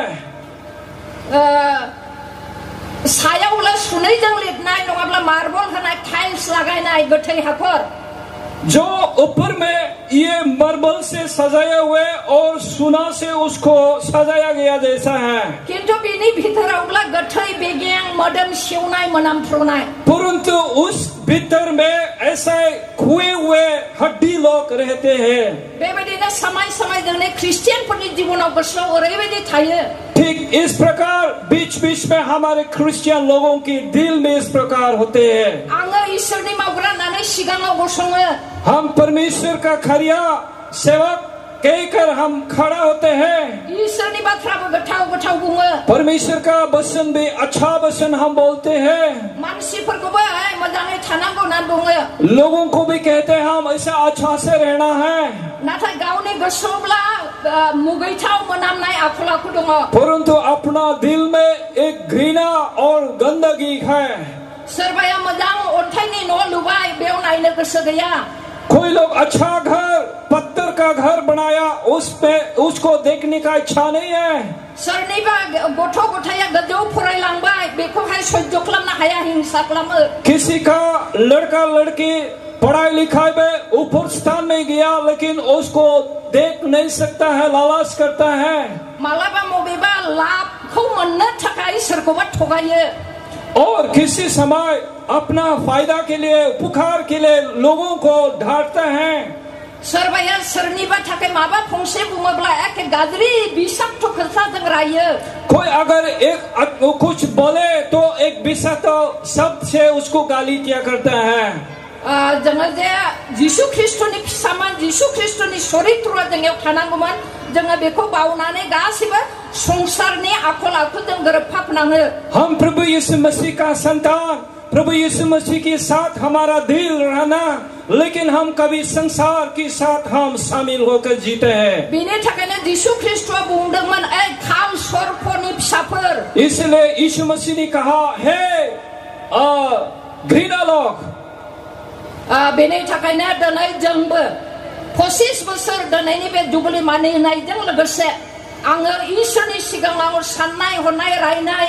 सायावला सुनैजों लिरनाय नङाब्ला मार्बल होनाय टाइल्स लागायनाय गोथै हाखर। जो ऊपर में ये मार्बल से सजाया हुए और सोना से उसको सजाया गया जैसा है। किंतु बिनि भितरावब्ला गोथै बेगें मोदोम सेवनाय मोनामफ्रुनाय। परंतु उस भीतर में ऐसे खोए हुए हड्डी लोग रहते हैं। बेबायदिनो समाय समाय जोंनि क्रिश्चियनफोरनि जिबनाव गोसोआव ओरैबायदि थायो। ठीक इस प्रकार बीच बीच में हमारे क्रिश्चियन लोगों की दिल में इस प्रकार होते हैं। आङो ईश्वरनि मावग्रा होननानै सिगाङाव गसङो। हम परमेश्वर का खरिया सेवक कहकर हम खड़ा होते हैं। ईश्वरनि बाथ्राबो गोथाव गोथाव बुङो। परमेश्वर का वचन भी अच्छा वचन हम बोलते हैं। मानसिफोरखौबो मोजाङै थानांगौ होननानै बुङो। लोगों को भी कहते हैं हम ऐसा अच्छा से रहना है। नाथाय गावनि गोसोआवब्ला मुगैथाव मोनामनाय आखल आखु दङ। परंतु अपना दिल में एक घृणा और गंदगी है। सोरबाया मोजां अन्थाइनि न' लुबाय, बेयाव नायनो गोसो गैया। कोई लोग अच्छा घर पत्थर का घर बनाया, उसमें उसको देखने का इच्छा नहीं है। सोरनिबा गथ' गथाया गोजौ फरायलांबाय, बेखौहाय सह्य खालामनो हाया, हिंसा खालामो। किसी का लड़का लड़की पढ़ाई लिखाई में ऊपर स्थान में गया, लेकिन उसको देख नहीं सकता है, लालच करता है। मालाबा मबेबा लाभखौ मोननो थाखाय सोरखौबा थगायो। और किसी समय अपना फायदा के लिए उपकार के लिए लोगों को ढांढता है। सोरबाया सोरनिबा थाखाय माबा फंसे बुङोब्ला एके गाज्रि बिसाक्थ खोथाजों रायो। कोई अगर एक कुछ बोले तो एक बिसाक्थ शब्द से उसको गाली दिया करता है। जोङो जे जिसु ख्रिस्टनि फिसामोन, जिसु ख्रिस्टनि चरित्रआ जोंनियाव थानांगौमोन, जोङो बेखौ बावनानै गासिबो संसारनि आखल आखुजों गोरोबफानाङो। हम प्रभु यीशु मसीह का संतान, प्रभु यीशु मसीह के साथ हमारा दिल रहना, लेकिन हम कभी संसार के साथ हम शामिल होकर जीते हैं। बेनि थाखायनो जिसु ख्रिस्टआ बुंदोंमोन, ए खाल सर्पनि फिसाफोर। इसलिए यीशु मसीह ने कहा, हे घृणा लोग। बेनि थाखायनो दिनै जोंबो 25 बोसोर दिनैनि बे जुबली मानिनायजों लोगोसे आङो ईश्वरनि सिगाङाव साननाय हनाय रायनाय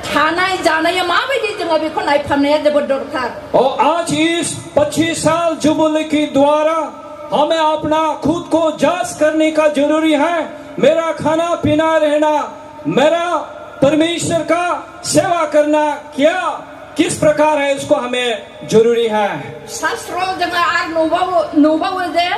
थानाय जानाया माबायदि जोङो बेखौ नायफामनाया जोबोद दरकार। और आज इस 25 साल जुबली के द्वारा हमें अपना खुद को जांच करने का जरूरी है। मेरा खाना पीना रहना, मेरा परमेश्वर का सेवा करना क्या किस प्रकार है, इसको हमें जरूरी है। शास्त्रों जोङो आरो नुबावो जे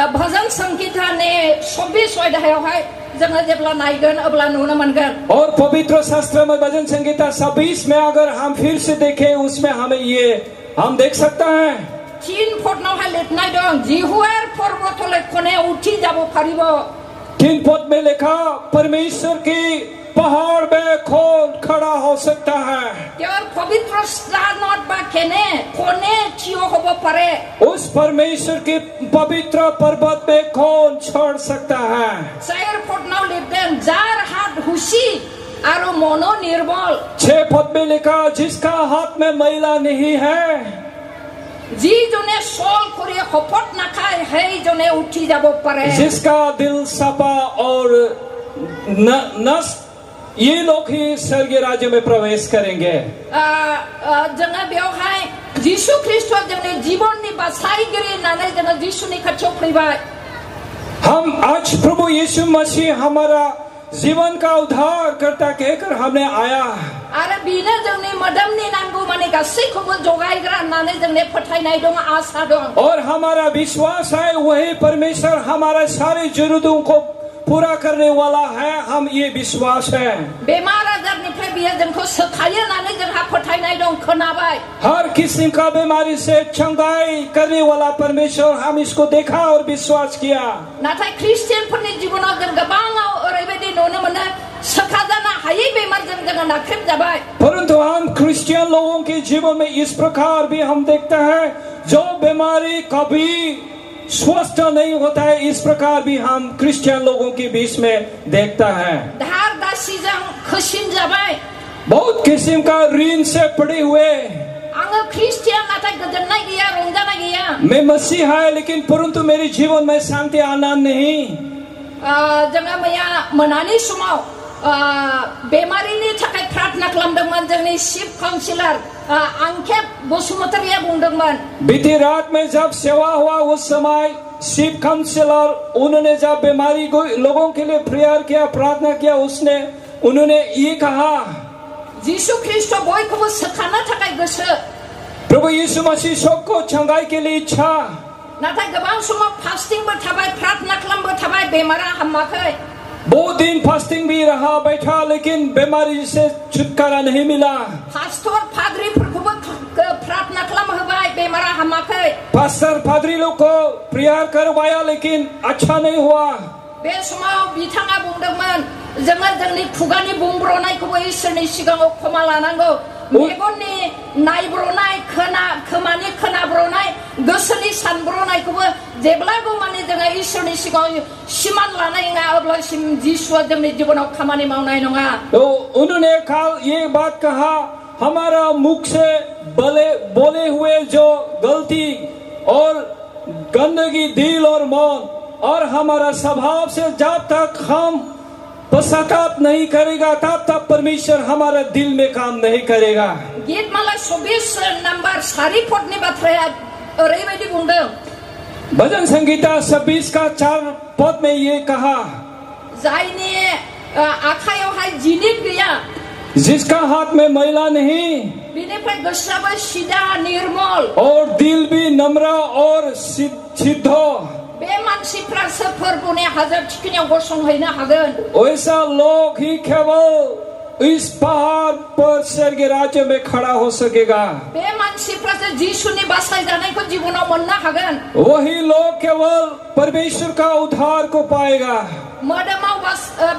भजन संहितानि 26 अध्यायावहाय जोङो जेब्ला नायगोन अब्ला नुनो मोनगोन। और पवित्र शास्त्र में भजन संहिता 26 में अगर हम फिर से देखें, उसमें हमें ये हम देख सकते हैं। 3 पदनावहाय लिरनाय दं, जिहुवार पर्वतले खने उठी जाबो फारिब। 3 पद में लिखा, परमेश्वर की पहाड़ में खोल खड़ा हो सकता है। केवल पवित्र स्थानत बा केने कोने थियो होबो पारे। उस परमेश्वर के पवित्र पर्वत में कौन छोड़ सकता है। 4 पदनाव लिरदों, जार हाथ हुसी आरो मनो निर्मल। 6 पद में लिखा, जिसका हाथ में मैला नहीं है, जी जने सोल करे हपट नाखाय है जने उठी जाबो पारे। जिसका दिल सफा और नष्ट, ये लोग ही स्वर्गीय राज्य में प्रवेश करेंगे। जोङो बेवहाय जिसु ख्रिस्टआ जोंनि जीवननि बासायगिरि होननानै जोङो जिसुनि खाथियाव फैबाय। हम आज प्रभु यीशु मसीह हमारा जीवन का उद्धार करता कहकर हमने आया। आरो बेनो जोंनि मोदोमनि नांगौ माने गासैखौबो जगायग्रा होननानै जोंनि फोथायनाय दं, आशा दं। और हमारा विश्वास है वही परमेश्वर हमारा सारी जरूरतों को पूरा करने वाला है। हम ये विश्वास है। बेमार आजारनिफ्राय बियो जोंखौ सोखायो होननानै जोंहा फोथायनाय दं खोनाबाय हर किस्म का बीमारी से चंगाई करने वाला परमेश्वर हम इसको देखा और विश्वास किया नाथाय ख्रिस्टियानफोरनि जिबनाव जों गोबाङाव ओरैबायदि नुनो मोनो सोखाजानो हायै बेमारजों जोङो नाख्रेबजाबाय परंतु हम क्रिश्चियन लोगों के जीवन में इस प्रकार भी हम देखते हैं जो बीमारी कभी स्वस्थ नहीं होता है इस प्रकार भी हम क्रिश्चियन लोगों के बीच में देखता है धार दासिजों खोसिनजाबाय बहुत किस्म का ऋण से पड़े हुए आङो ख्रिस्टियान नाथाय गोजोननाय गैया रंजानाय गैया मैं मसीह है लेकिन परंतु मेरे जीवन में शांति आनंद नहीं जोङो मैया मोनानि समाव बेमारिनि थाखाय प्रार्थना खालामदोंमोन जोंनि चिफ काउंसिलर अंकेत बसुमतारिया बुंदोंमोन बीती रात में जब सेवा हुआ उस समय चीफ काउंसिलर उन्होंने जब बीमारी को लोगों के लिए प्रेयर किया प्रार्थना किया उन्होंने ये कहा यीशु ख्रिस्ट बयखौबो सोखानो थाखाय गोसो प्रभु यीशु मसीह सबको चंगाई के लिए इच्छा नाथाय गोबां समाव फास्टिंबो थाबाय प्रार्थना खालामबो थाबाय बेमारा हामाखै बहुत दिन फास्टिंग भी रहा बैठा लेकिन बीमारी से छुटकारा नहीं मिला पास्टर पादरीफोरखौबो प्रार्थना खालामहोबाय बेमारा हामाखै पास्टर पादरी लोग को प्रेयर करवाया लेकिन अच्छा नहीं हुआ बे समाव बिथाङा बुंदोंमोन जोङो जोंनि खुगानि बुंब्रनायखौबो इसोरनि सिगाङाव क्षमा लानांगौ मेगननि नायब्रनाय खोमानि खोनाब्रनाय गोसोनि सानब्रनायखौबो जेब्लाबो माने जोङो इसोरनि सिगाङाव सिमान लानाय नङा अब्लासिम जिसुआ जोंनि जिबनाव खामानि मावनाय नङा तो उन्होंने ये बात कहा हमारा मुख से बोले हुए जो गलती और गंदगी दिल और मन और हमारा स्वभाव से जब तक हम पश्चाताप नहीं करेगा तब तक परमेश्वर हमारा दिल में काम नहीं करेगा गीतमाला 24 नंबर सारी फटनि बाथ्राया ओरैबायदि बुंदों भजन संगीता 26 का 4 पद में ये कहा जायनि आखायावहाय जिनिद गैया जिसका हाथ में मैला नहीं बिनिफ्राय गोसोआबो सिदा निर्मल और दिल भी नम्र और सिद्ध बे मानसिफ्रासो फोरबोनि हाजो थिखिनियाव गसंहैनो हागोन ऐसा लोग ही केवल इस पहाड़ पर स्वर्गीय राज्य में खड़ा हो सकेगा बे मानसिफ्रासो जिसुनि बासायजानायखौ जीवनाव मोननो हागोन वही लोग केवल परमेश्वर का उद्धार को पाएगा मोदोमाव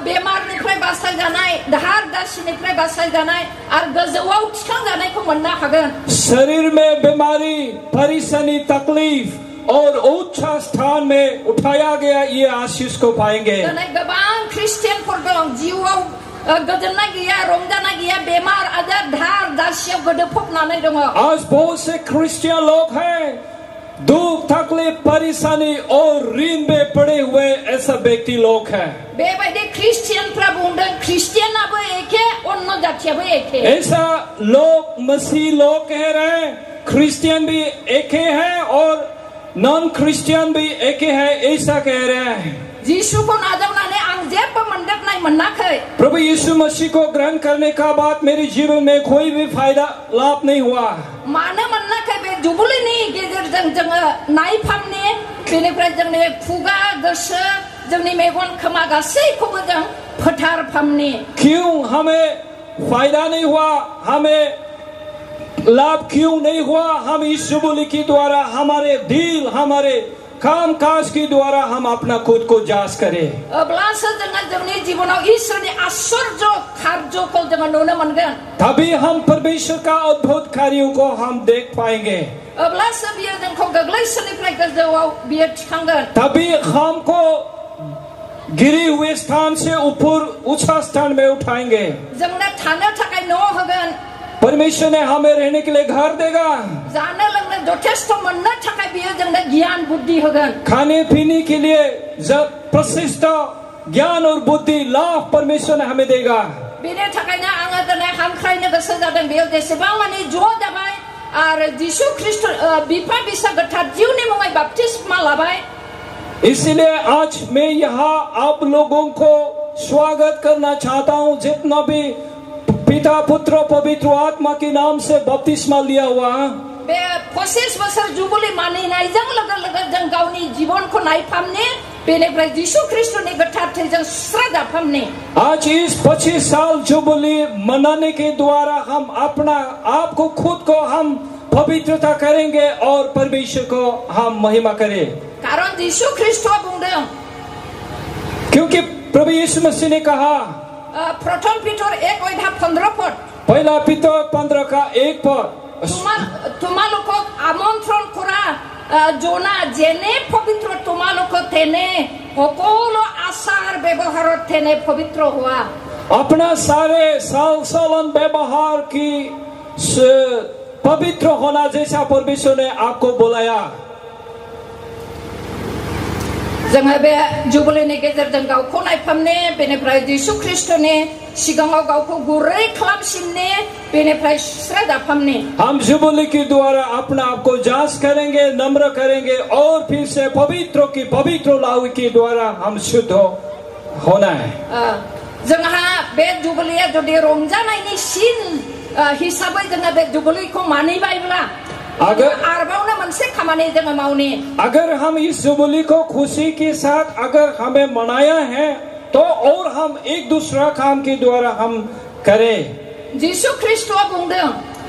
बेमारनिफ्राय बासायजानाय दाहार दासिनिफ्राय बासायजानाय आरो गोजौआव थिखांजानायखौ मोननो हागोन शरीर में बीमारी परेशानी तकलीफ और उच्च स्थान में उठाया गया ये आशीष को पाएंगे गोबां ख्रिस्टियानफोर दं जिउआव गोजोननाय गैया रंजानाय गैया बेमार आजार धार दासियाव गोदोफबनानै दङ आज बहुत से क्रिश्चियन लोग हैं दुख तकलीफ परेशानी और ऋण में पड़े हुए ऐसा व्यक्ति लोग हैं बेबायदि ख्रिस्टियानफ्रा बुंदों ख्रिस्टियानाबो एखे अन्य जातियाबो एखे ऐसा लोग मसीह लोग कह रहे हैं क्रिश्चियन भी एक है और नॉन क्रिश्चियन भी एक है ऐसा कह रहे हैं जिसुखौ नाजावनानै आं जेबो मोनदांनाय मोनाखै प्रभु यीशु मसीह को ग्रहण करने का बाद मेरे जीवन में कोई भी फायदा लाभ नहीं हुआ मानो मोनाखै बे जुबुलिनि गेजेरजों जोङो नायफामनि बेनिफ्राय जोंनि खुगा गोसो जोंनि मेगन खोमा गासैखौबो जों फोथारफामनि क्यों हमें फायदा नहीं हुआ हमें लाभ क्यों नहीं हुआ हम इस जुबली के द्वारा हमारे दिल हमारे काम काज के द्वारा हम अपना खुद को जांच करें अब्लासो जोङो जोंनि जिबनाव इसोरनि आश्चर्य कार्यखौ जोङो नुनो मोनगोन तभी हम परमेश्वर का अद्भुत कार्यों को हम देख पाएंगे अब्लासो बियो जोंखौ गोग्लैसोनिफ्राय गोजौआव बियो थिखांगोन तभी हमको गिरे हुए स्थान से ऊपर ऊंचा स्थान में उठाएंगे जोंनो थानो थाखाय न' होगोन परमेश्वर ने हमें रहने के लिए घर देगा जानो लोंनो जथेष्ट मोननो थाखाय बियो जोंनो ज्ञान बुद्धि होगोन खाने पीने के लिए जब प्रशिष्ट ज्ञान और बुद्धि लाभ परमेश्वर ने हमें देगा बेनि थाखायनो आङो दिनै हांख्रायनो गोसो जादों बेयाव जेसेबां माने ज' जाबाय आरो जिसु ख्रिस्ट बिफा बिसा गोथार जिउनि मुङै बाप्तिस्मा लाबाय इसलिए आज मैं यहाँ आप लोगों को स्वागत करना चाहता हूँ जितना भी पिता पुत्र पवित्र आत्मा के नाम से बपतिस्मा लिया हुआ बे 25 बोसोर जुबली मानिनायजों लोगो लोगो जों गावनि जिबनखौ नायफामनि बेनिफ्राय जिसु ख्रिस्टनि गोथार थैजों सुस्रा जाफामनि आज इस 25 साल जुबली मनाने के द्वारा हम अपना आप को खुद को हम पवित्रता करेंगे और परमेश्वर को हम महिमा करें। कारण जिसु ख्रिस्टआ बुंदों, क्योंकि प्रभु यीशु मसीह ने कहा प्रथम पीटर 1:15 पद, पहला पीतर 15 का 1 पद, তোমালোকক আমন্ত্রণ করা জোনা যেনে পবিত্র তোমালোকক তেনে সকলো আচার ব্যৱহাৰত তেনে পবিত্ৰ হোৱা। अपना सारे सालन व्यवहार की पवित्र होना जैसा परमेश्वर ने आपको बुलाया। जोङो बे जुबलिनि गेजेरजों गावखौ नायफामने, बेनिफ्राय जिसु ख्रिस्टनि सिगाङाव गावखौ गुरै खालामसिनने, बेनिफ्राय सुस्रा जाफामने। हम जुबली के द्वारा अपना आप को जांच करेंगे, नम्र करेंगे और फिर से पवित्रों की पवित्र लाहू के द्वारा हम शुद्ध होना है। जोंहा बे जुबलिया जुदि रंजानायनि सिन हिसाबै जोङो बे जुबलिखौ मानिबायब्ला अगर हम इस जुबली को खुशी के साथ अगर हमें मनाया है तो और हम एक दूसरा काम के द्वारा हम करें। जिसु ख्रिस्टआ बुंदों,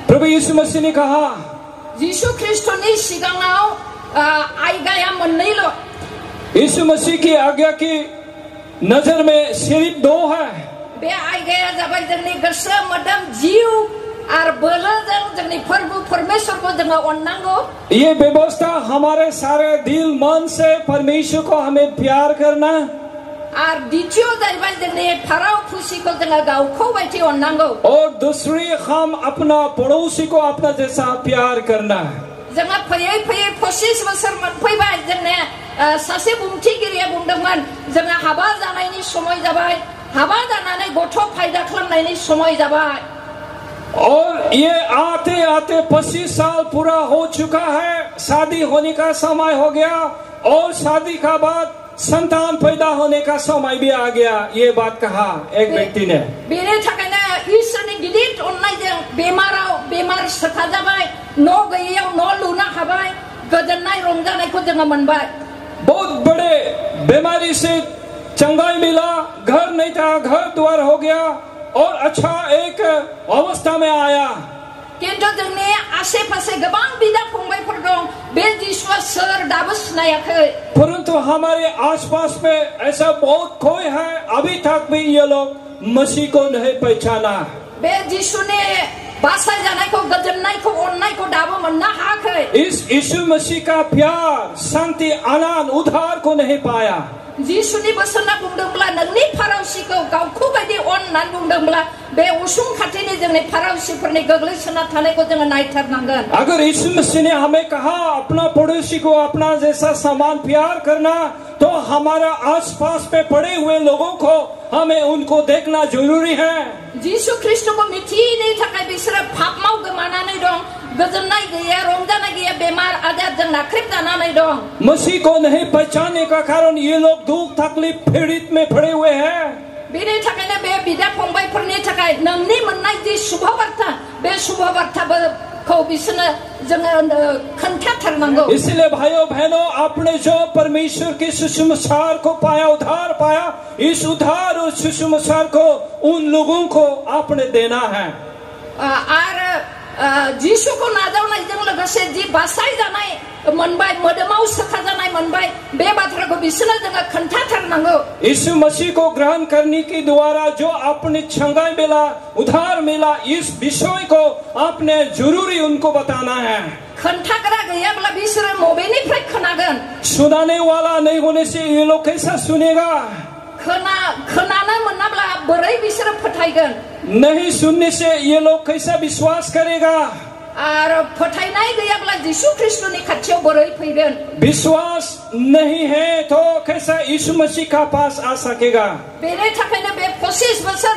प्रभु यीशु मसीह ने कहा, जिसु ख्रिस्टनि सिगाङाव आज्ञाया मोननैल'। यीशु मसीह की आज्ञा की नजर में सिर्फ 2 है। बे आज्ञाया जाबाय जोंनि गोसो मोदोम जिउ आर बोलोजों जोंनि प्रभु परमेश्वरखौ जोङो अननांगौ। ये व्यवस्था हमारे सारे दिल मन से परमेश्वर को हमें प्यार करना। आर द्वितीय जाहैबाय जोंनि फाराव खुसिखौ जोङो गावखौ बायदि अननांगौ। और दूसरी हम अपना पड़ोसी को अपना जैसा प्यार करना। जोङो फैयै फैयै 25 बोसोर मोनफैबाय। जोंने सासे बुंथिगिरिया बुंदोंमोन, जोङो हाबा जानायनि समय जाबाय, हाबा जानानै गथ' फायदा खालामनायनि समय जाबाय। और ये आते आते 25 साल पूरा हो चुका है, शादी होने का समय हो गया और शादी का बाद संतान पैदा होने का समय भी आ गया। ये बात कहा एक व्यक्ति ने। बेनि थाखायनो ईश्वरनि गिदिर अननायजों बेमार सोखा जाबाय, न' गैयैयाव न' लुनो हाबाय, गोजोननाय रंजानायखौ जोङो मोनबाय। बहुत बड़े बीमारी से चंगाई मिला, घर नहीं था, घर द्वार हो गया और अच्छा एक अवस्था में आया। किंतु जोंनि आसे पासे गोबां बिदा फंबायफोर दं, बे जिसुआ सोर दाबो सिनायाखै। परंतु हमारे आसपास में ऐसा बहुत कोई है अभी तक भी ये लोग मसीह को नहीं पहचाना। बे जिसुनि बासाय जानायखौ, गोजोननायखौ, अननायखौ दाबो मोननो हायाखै। इस यीशु मसीह का प्यार, शांति, आनंद, उद्धार को नहीं पाया। जिसुनि बोसोना बुंदोंब्ला नोंनि फारावसिखौ गावखौ बायदि अन होननानै बुंदोंब्ला बे उसुं खाथिनि जोंनि फारावसिफोरनि गोग्लैसोना थानायखौ जोङो नायथारनांगोन। अगर यीशु मसीह ने हमें कहा अपना पड़ोसी को अपना जैसा समान प्यार करना, तो हमारा आसपास में पड़े हुए लोगों को हमें उनको देखना जरूरी है। जिसु ख्रिस्टखौ मिथियैनि थाखाय बिसोरो पापमाव गोमानानै दं, गोजोननाय गैया, रंजानाय गैया, बेमार आजारजों नाख्रेबजानानै दं। मसीह को नहीं पहचानने का कारण ये लोग दुख तकलीफ पीड़ित में पड़े हुए हैं। बेनि थाखायनो बे बिदा फंबायफोरनि थाखाय नोंनि मोननाय जि शुभ बार्ता, बे शुभ बार्ताखौ बिसोरनो जोङो खोन्थाथारनांगौ। इसलिए भाइयों बहनों, आपने जो परमेश्वर के सुसमाचार को पाया, उद्धार पाया, इस उद्धार और सुसमाचार को उन लोगों को आपने देना है। जिसुखौ नाजावनायजों लोगोसे जि बासाय जानाय मोनबाय, मोदोमाव सोखा जानाय मोनबाय, बे बाथ्राखौ बिसोरनो जोङो खोन्थाथारनांगौ। यीशु मसीह को ग्रहण करने के द्वारा जो आपने छंगाई मिला, उद्धार मिला, इस विषय को आपने जरूरी उनको बताना है। खोन्थाग्रा गैयाब्ला बिसोरो मबेनिफ्राय खोनागोन? सुनाने वाला नहीं होने से ये लोग कैसा सुनेगा? खोनानो मोनाब्ला बोरै बिसोरो फोथायगोन? नहीं सुनने से ये लोग कैसा विश्वास करेगा? और फोथायनाय गैयाब्ला जिसु ख्रिस्टनि खाथियाव बोरै फैगोन? विश्वास नहीं है तो कैसा यीशु मसीह का पास आ सकेगा? बेनि थाखायनो बे 25 बोसोर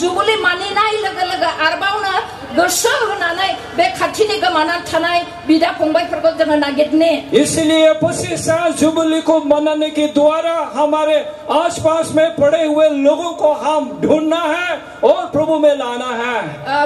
जुबली मानिनाय लोगो लोगो आरोबावनो गोसो होनानै बे खाथिनि गोमानानै थानाय बिदा फंबायफोरखौ जोङो नागिरने। इसलिए 25 साल जुबली को मनाने के द्वारा हमारे आसपास में पड़े हुए लोगों को हम ढूंढना है और प्रभु में लाना है।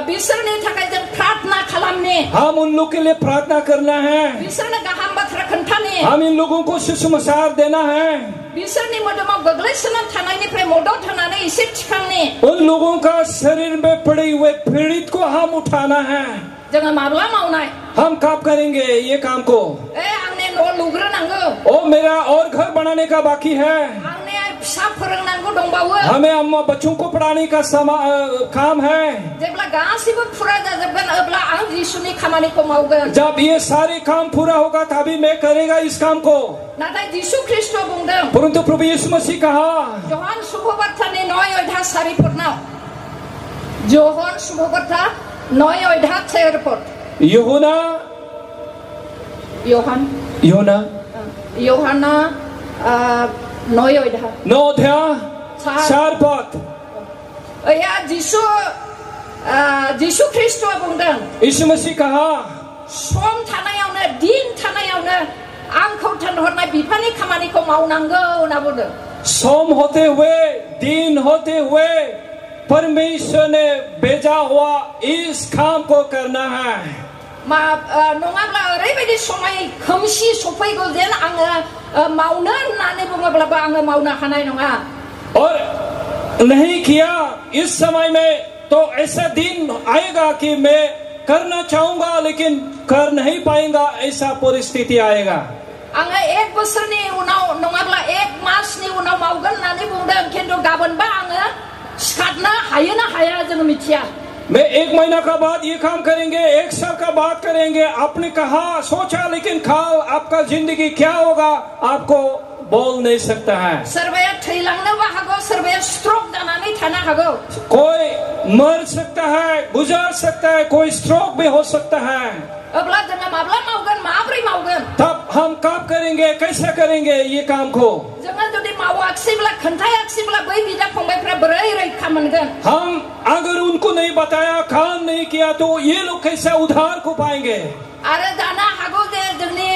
बिसोरनि थाखाय जों प्रार्थना खालामने। हम उन लोगों के लिए प्रार्थना करना है। बिसोरनो गाहाम बाथ्रा खोन्थानि हम इन लोगों को सुसमाचार देना है। बिसोरनि मोदोमाव गोग्लैसोनानै थानायनिफ्राय मदद होनानै एसे थिखांनि उन लोगों का शरीर में पड़े हुए पीड़ित को हम उठाना है। जोङो माब्ला मावनाय हम कब करेंगे ये काम को? आंने न' लुग्रोनांगौ ओ मेरा और घर बनाने का बाकी है। आंने फिसा फोरोंनांगौ दंबावो हमें अम्मा बच्चों को पढ़ाने का काम है। जेब्ला गासिबो फुरा जाजोबगोन अब्ला आं जिसुनि खामानिखौ मावगोन। जब ये सारे काम पूरा होगा तभी मैं करेगा इस काम को। नाथाय जिसु ख्रिस्ट बुंदों परंतु प्रभु यीशु मसीह कहा जहान शुभबार्तानि 9 अध्याय 4 पदनाव जहान शुभबार्ता 9 अध्याय 4 पद यूहन्ना यूहन्ना 9 अध्याय 4 पद या जिसु ख्रिस्ट बुंदों यीशु मसीह कहा सम थानायावनो दिन थानायावनो आंखौ थिनहरनाय बिफानि खामानिखौ मावनांगौ होनना बुंदों। सोम होते हुए दिन होते हुए परमेश्वर ने भेजा हुआ इस काम को करना है। नङाब्ला ओरैबायदि समाय खोमसि सफैगौ जेन आङो मावनो होननानै बुङोब्लाबो आङो मावनो हानाय नङा। और नहीं किया इस समय में तो ऐसा दिन आएगा कि मैं करना चाहूंगा लेकिन कर नहीं पाएगा, ऐसा परिस्थिति आएगा। आङो 1 बोसोरनि उनाव नङाब्ला 1 मासनि उनाव मावगोन होननानै बुंदों खिन्थु गाबोनबा आङो सिखारनो हायो ना हाया जोङो मिथिया। मैं 1 महीना का बाद ये काम करेंगे, 1 साल का बाद करेंगे, आपने कहा सोचा लेकिन कल आपका जिंदगी क्या होगा आपको बोल नहीं सकता है। सोरबाया थैलांनोबो हागौ, सोरबाया स्ट्रोक जानानै थानो हागौ। कोई मर सकता है, गुजर सकता है, कोई स्ट्रोक भी हो सकता है। अब्ला जोङो माब्ला मावगोन, माब्रै मावगोन? तब हम कब करेंगे, कैसे करेंगे ये काम को? जोङो जुदि मावाखिसैब्ला खोन्थायाखिसैब्ला बै बिदा फंबायफ्रा बोरै रैखा मोनगोन? हम अगर उनको नहीं बताया, काम नहीं किया तो ये लोग कैसे उद्धार को पाएंगे? आरो जानो हागौ जे जोंनि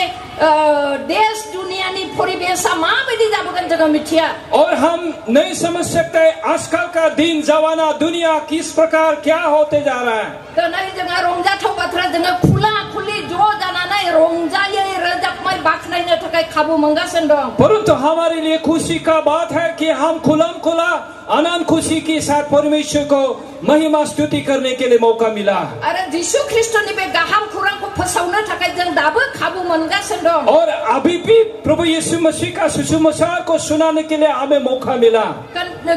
देश दुनियानि परिबेशा माबायदि जाबोगोन जोङो मिथिया। और हम नहीं समझ सकते आजकल का दिन जमाना दुनिया किस प्रकार क्या होते जा रहा है। दिनै जोङो रंजाथाव बाथ्रा जोङो खुला खुलि ज' जानानै रंजायै रोजाबमै बाख्नायनो थाखाय खाबु मोनगासिनो दं। परंतु हमारे लिए खुशी का बात है कि हम खुलम खुला आनंद खुशी के साथ परमेश्वर को महिमा स्तुति करने के लिए मौका मिला। आरो जिसु ख्रिस्टनि बे गाहाम खौरांखौ फोसावनो थाखाय जों दाबो खाबु मोनगासिनो दं। और अभी भी प्रभु यीशु मसीह का सुसमाचार को सुनाने के लिए हमें मौका मिला।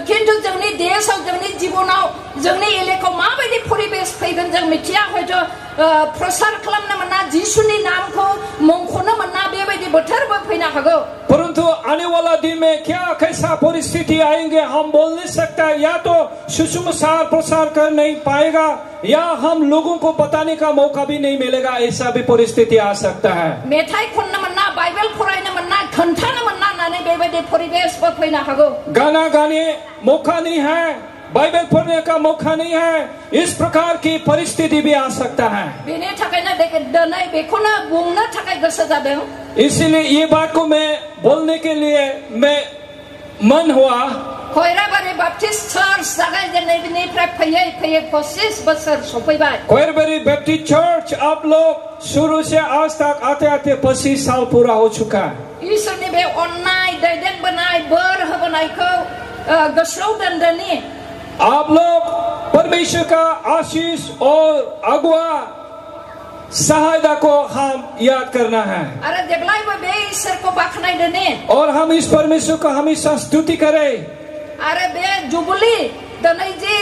किन्तु जोंनि देशआव जोंनि जीवनाव जोंनि एलेकायाव माबायदि परिबेश फैगोन जों मिथिया। हयथ' प्रसार खालामनो मोना, जिसुनि नामखौ मुंख'नो मोना, बेबायदि बोथोरबो फैनो हागौ। परंतु आने वाला दिन में क्या कैसा परिस्थिति आएंगे हम बोल नहीं सकता। या तो सुसमाचार प्रसार कर नहीं पाएगा या हम लोगों को बताने का मौका भी नहीं मिलेगा, ऐसा भी परिस्थिति आ सकता है। मेथाइ खननो मोना, बाइबल फरायनो मोना, खोन्थानो मोना होननानै बेबायदि परिबेशबो फैनो हागौ। गाना गाने मौका नहीं है, बाइबल पढ़ने का मौका नहीं है, इस प्रकार की परिस्थिति भी आ सकता है। बेनि थाखायनो दिनै बेखौनो बुंनो थाखाय गोसो जादों। इसीलिए ये बात को मैं बोलने के लिए मैं मन हुआ। खैराबारि बाप्टिस्ट चर्च जागायजेननायनिफ्राय फैयै फैयै 25 बोसोर सफैबाय। खैराबारि बैप्टिस्ट चर्च आप लोग शुरू से आज तक आते आते 25 साल पूरा हो चुका है। ईश्वरनि बे अननाय दैदेनबोनाय बोर होबोनायखौ गोसोआव दोनदोनि आप लोग परमेश्वर का आशीष और अगुआ सहायता को हम याद करना है। आरो जेब्लायबो बे ईश्वरखौ बाख्नायदोनि और हम इस परमेश्वर को हमेशा स्तुति करें। आरो बे जुबुलि दिनै जे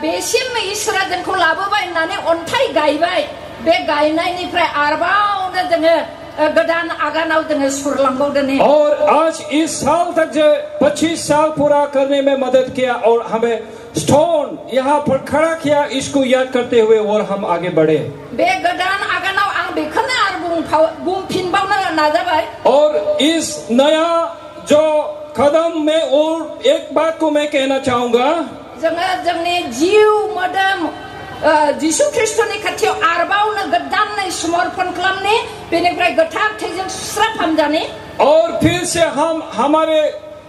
बेसिम ईश्वरा जोंखौ लाबोबाय होननानै अन्थाइ गायबाय, बे गायनायनिफ्राय आरोबावनो जोङो गोदान आगानाव जोङो सुरलांबावदोनि। और आज इस साल तक जो 25 साल पूरा करने में मदद किया और हमें स्टोन यहाँ पर खड़ा किया, इसको याद करते हुए और हम आगे बढ़े। बे गोदान आगानाव आं बेखौनो आरो बुंफिनबावनो नाजाबाय। और इस नया जो कदम में और एक बात को मैं कहना चाहूंगा। जोङो जोंनि जिउ मोदोम जिसु ख्रिस्टनि खाथियाव आरोबावनो गोदानै समर्पण खालामनि, बेनिफ्राय गोथार थैजों सुस्राफामजानि। और फिर से हम हमारे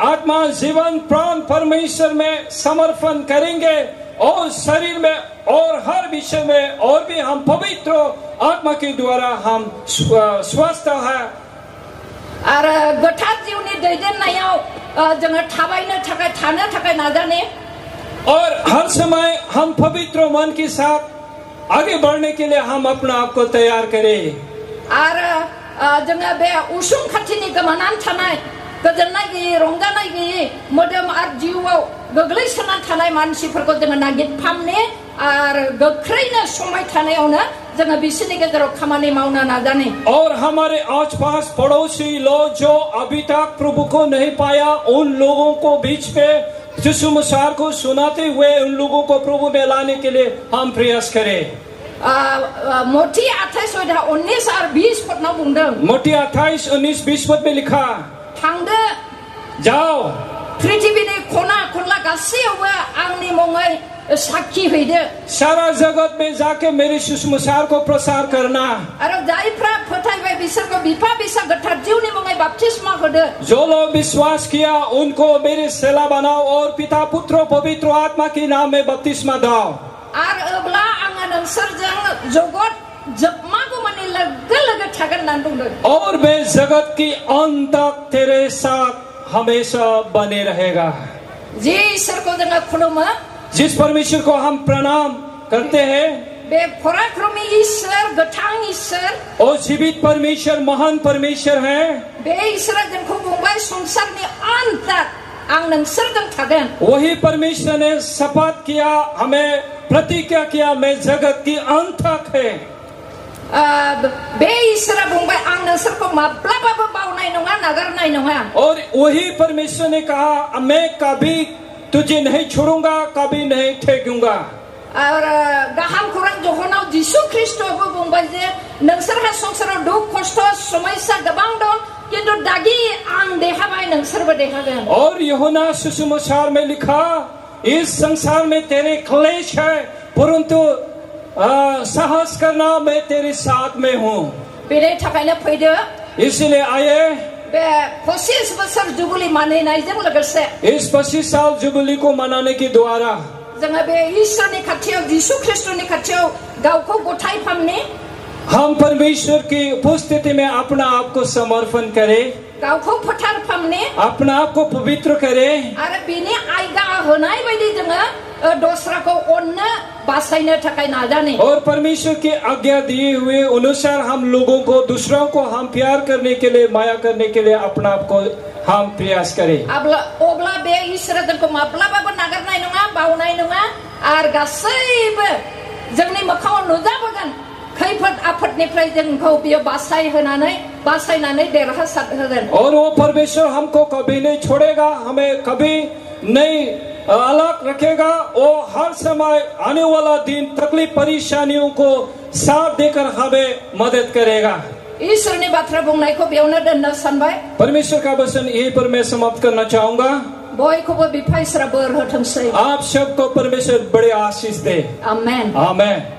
आत्मा जीवन प्राण परमेश्वर में समर्पण करेंगे और शरीर में और हर विषय में और भी हम पवित्र आत्मा के द्वारा हम स्वस्थ है आरो गोथार जिउनि दैदेननायाव जोङो थानो थाखाय नाजाने और हर समय हम पवित्र मन के साथ आगे बढ़ने के लिए हम अपना आप को तैयार करें। आरो जोङो बे उसुं खाथिनि गोमानानै थानाय गोजोननाय गैयै रंजानाय गैयै मोदोम आरो जिउआव गोग्लैसोनानै थानाय मानसिफोरखौ जोङो नागिरफामने आरो गोख्रैनो समाय थानायावनो जोङो बिसोरनि गेजेराव खामानि मावनो नाजाने। और हमारे आसपास पड़ोसी लोग जो अभी तक प्रभु को नहीं पाया उन लोगों को बीच में सुसमाचार को सुनाते हुए उन लोगों को प्रभु में लाने के लिए हम प्रयास करें। मोटी 28 19 और 20 पद में बुंदों। मोटी 28 19 20 पद में लिखा थांदो जाओ पृथ्वीनि खना खनला गासैयावबो आंनि मुङै साखी हैदो। सारा जगत में जाके मेरे सुसमाचार को प्रसार करना। आरो जायफ्रा फोथायबाय बिसोरखौ बिफा बिसा गोथार जिउनि मुङै बाप्तिस्मा होदो। जो लोग विश्वास किया उनको मेरे सेला बनाओ और पिता पुत्र पवित्र आत्मा के नाम में बपतिस्मा दो। आरो अब्ला आङो नोंसोरजों जगत जोबमागौ मानि लोगो लोगो थागोन होननानै बुंदों। और मैं जगत की अंत तक तेरे साथ हमेशा बने रहेगा। जे ईश्वरखौ जोङो खुलुमो जिस परमेश्वर को हम प्रणाम करते हैं बे पराक्रमी ईश्वर गोथां ईश्वर और जीवित परमेश्वर महान परमेश्वर है। बे ईश्वरा जोंखौ बुंबाय संसारनि अंत तक आं नोंसोरजों थागोन। वही परमेश्वर ने शपथ किया हमें प्रतिज्ञा किया मैं जगत की अंत तक है। बे ईश्वरा बुंबाय आं नोंसोरखौ माब्लाबाबो बावनाय नङा नागारनाय नङा। और वही परमेश्वर ने कहा मैं कभी तुझे नहीं छोड़ूंगा कभी नहीं फेंकूंगा। और गाहाम खौरां जहनाव जिसु ख्रिस्टआबो बुंबाय जे नोंसोरहा संसाराव दुख खस्थ समस्या गोबां दं किन्तु दागि आं देहाबाय नोंसोरबो देहागोन। और यूहन्ना सुसमाचार में लिखा इस संसार में तेरे क्लेश है परंतु साहस करना मैं तेरे साथ में हूँ। बेनि थाखायनो फैदो इसलिए आए बे 25 बोसोर जुबली मानिनायजों लोगोसे इस 25 साल जुबली को मनाने के द्वारा जोङो बे ईश्वरनि खाथियाव जिसु ख्रिस्टनि खाथियाव गावखौ गथायफामने हम परमेश्वर की उपस्थिति में अपना आप को समर्पण करें गावखौ फोथारफामने अपना आप को पवित्र करें आरो बेनि आयदा होनाय बायदि जोङो दस्राखौ अननो बासायनो थाखाय नाजाने। और परमेश्वर की आज्ञा दिए हुए अनुसार हम लोगों को दूसरों को हम प्यार करने के लिए माया करने के लिए अपना आप को हम प्रयास करें। अब्ला बे ईश्वरा जोंखौ माब्लाबाबो नागारनाय नङा बावनाय नङा आरो गासैबो जोंनि मोखाङाव नुजाबोगोन खैफोद आफोदनिफ्राय जोंखौ बियो बासायनानै देरहासार होगोन। और वो परमेश्वर हमको कभी नहीं छोड़ेगा हमें कभी नहीं अलग रखेगा। वो हर समय आने वाला दिन तकलीफ परेशानियों को साथ देकर हमें मदद करेगा। ईश्वरनि बाथ्रा बुंनायखौ बेयावनो दोननो सानबाय। परमेश्वर का वचन यहीं पर मैं समाप्त करना चाहूंगा। बयखौबो बिफा ईश्वरा बोर होथोंसै। आप सबको परमेश्वर बड़े आशीष दे। आमेन आमेन।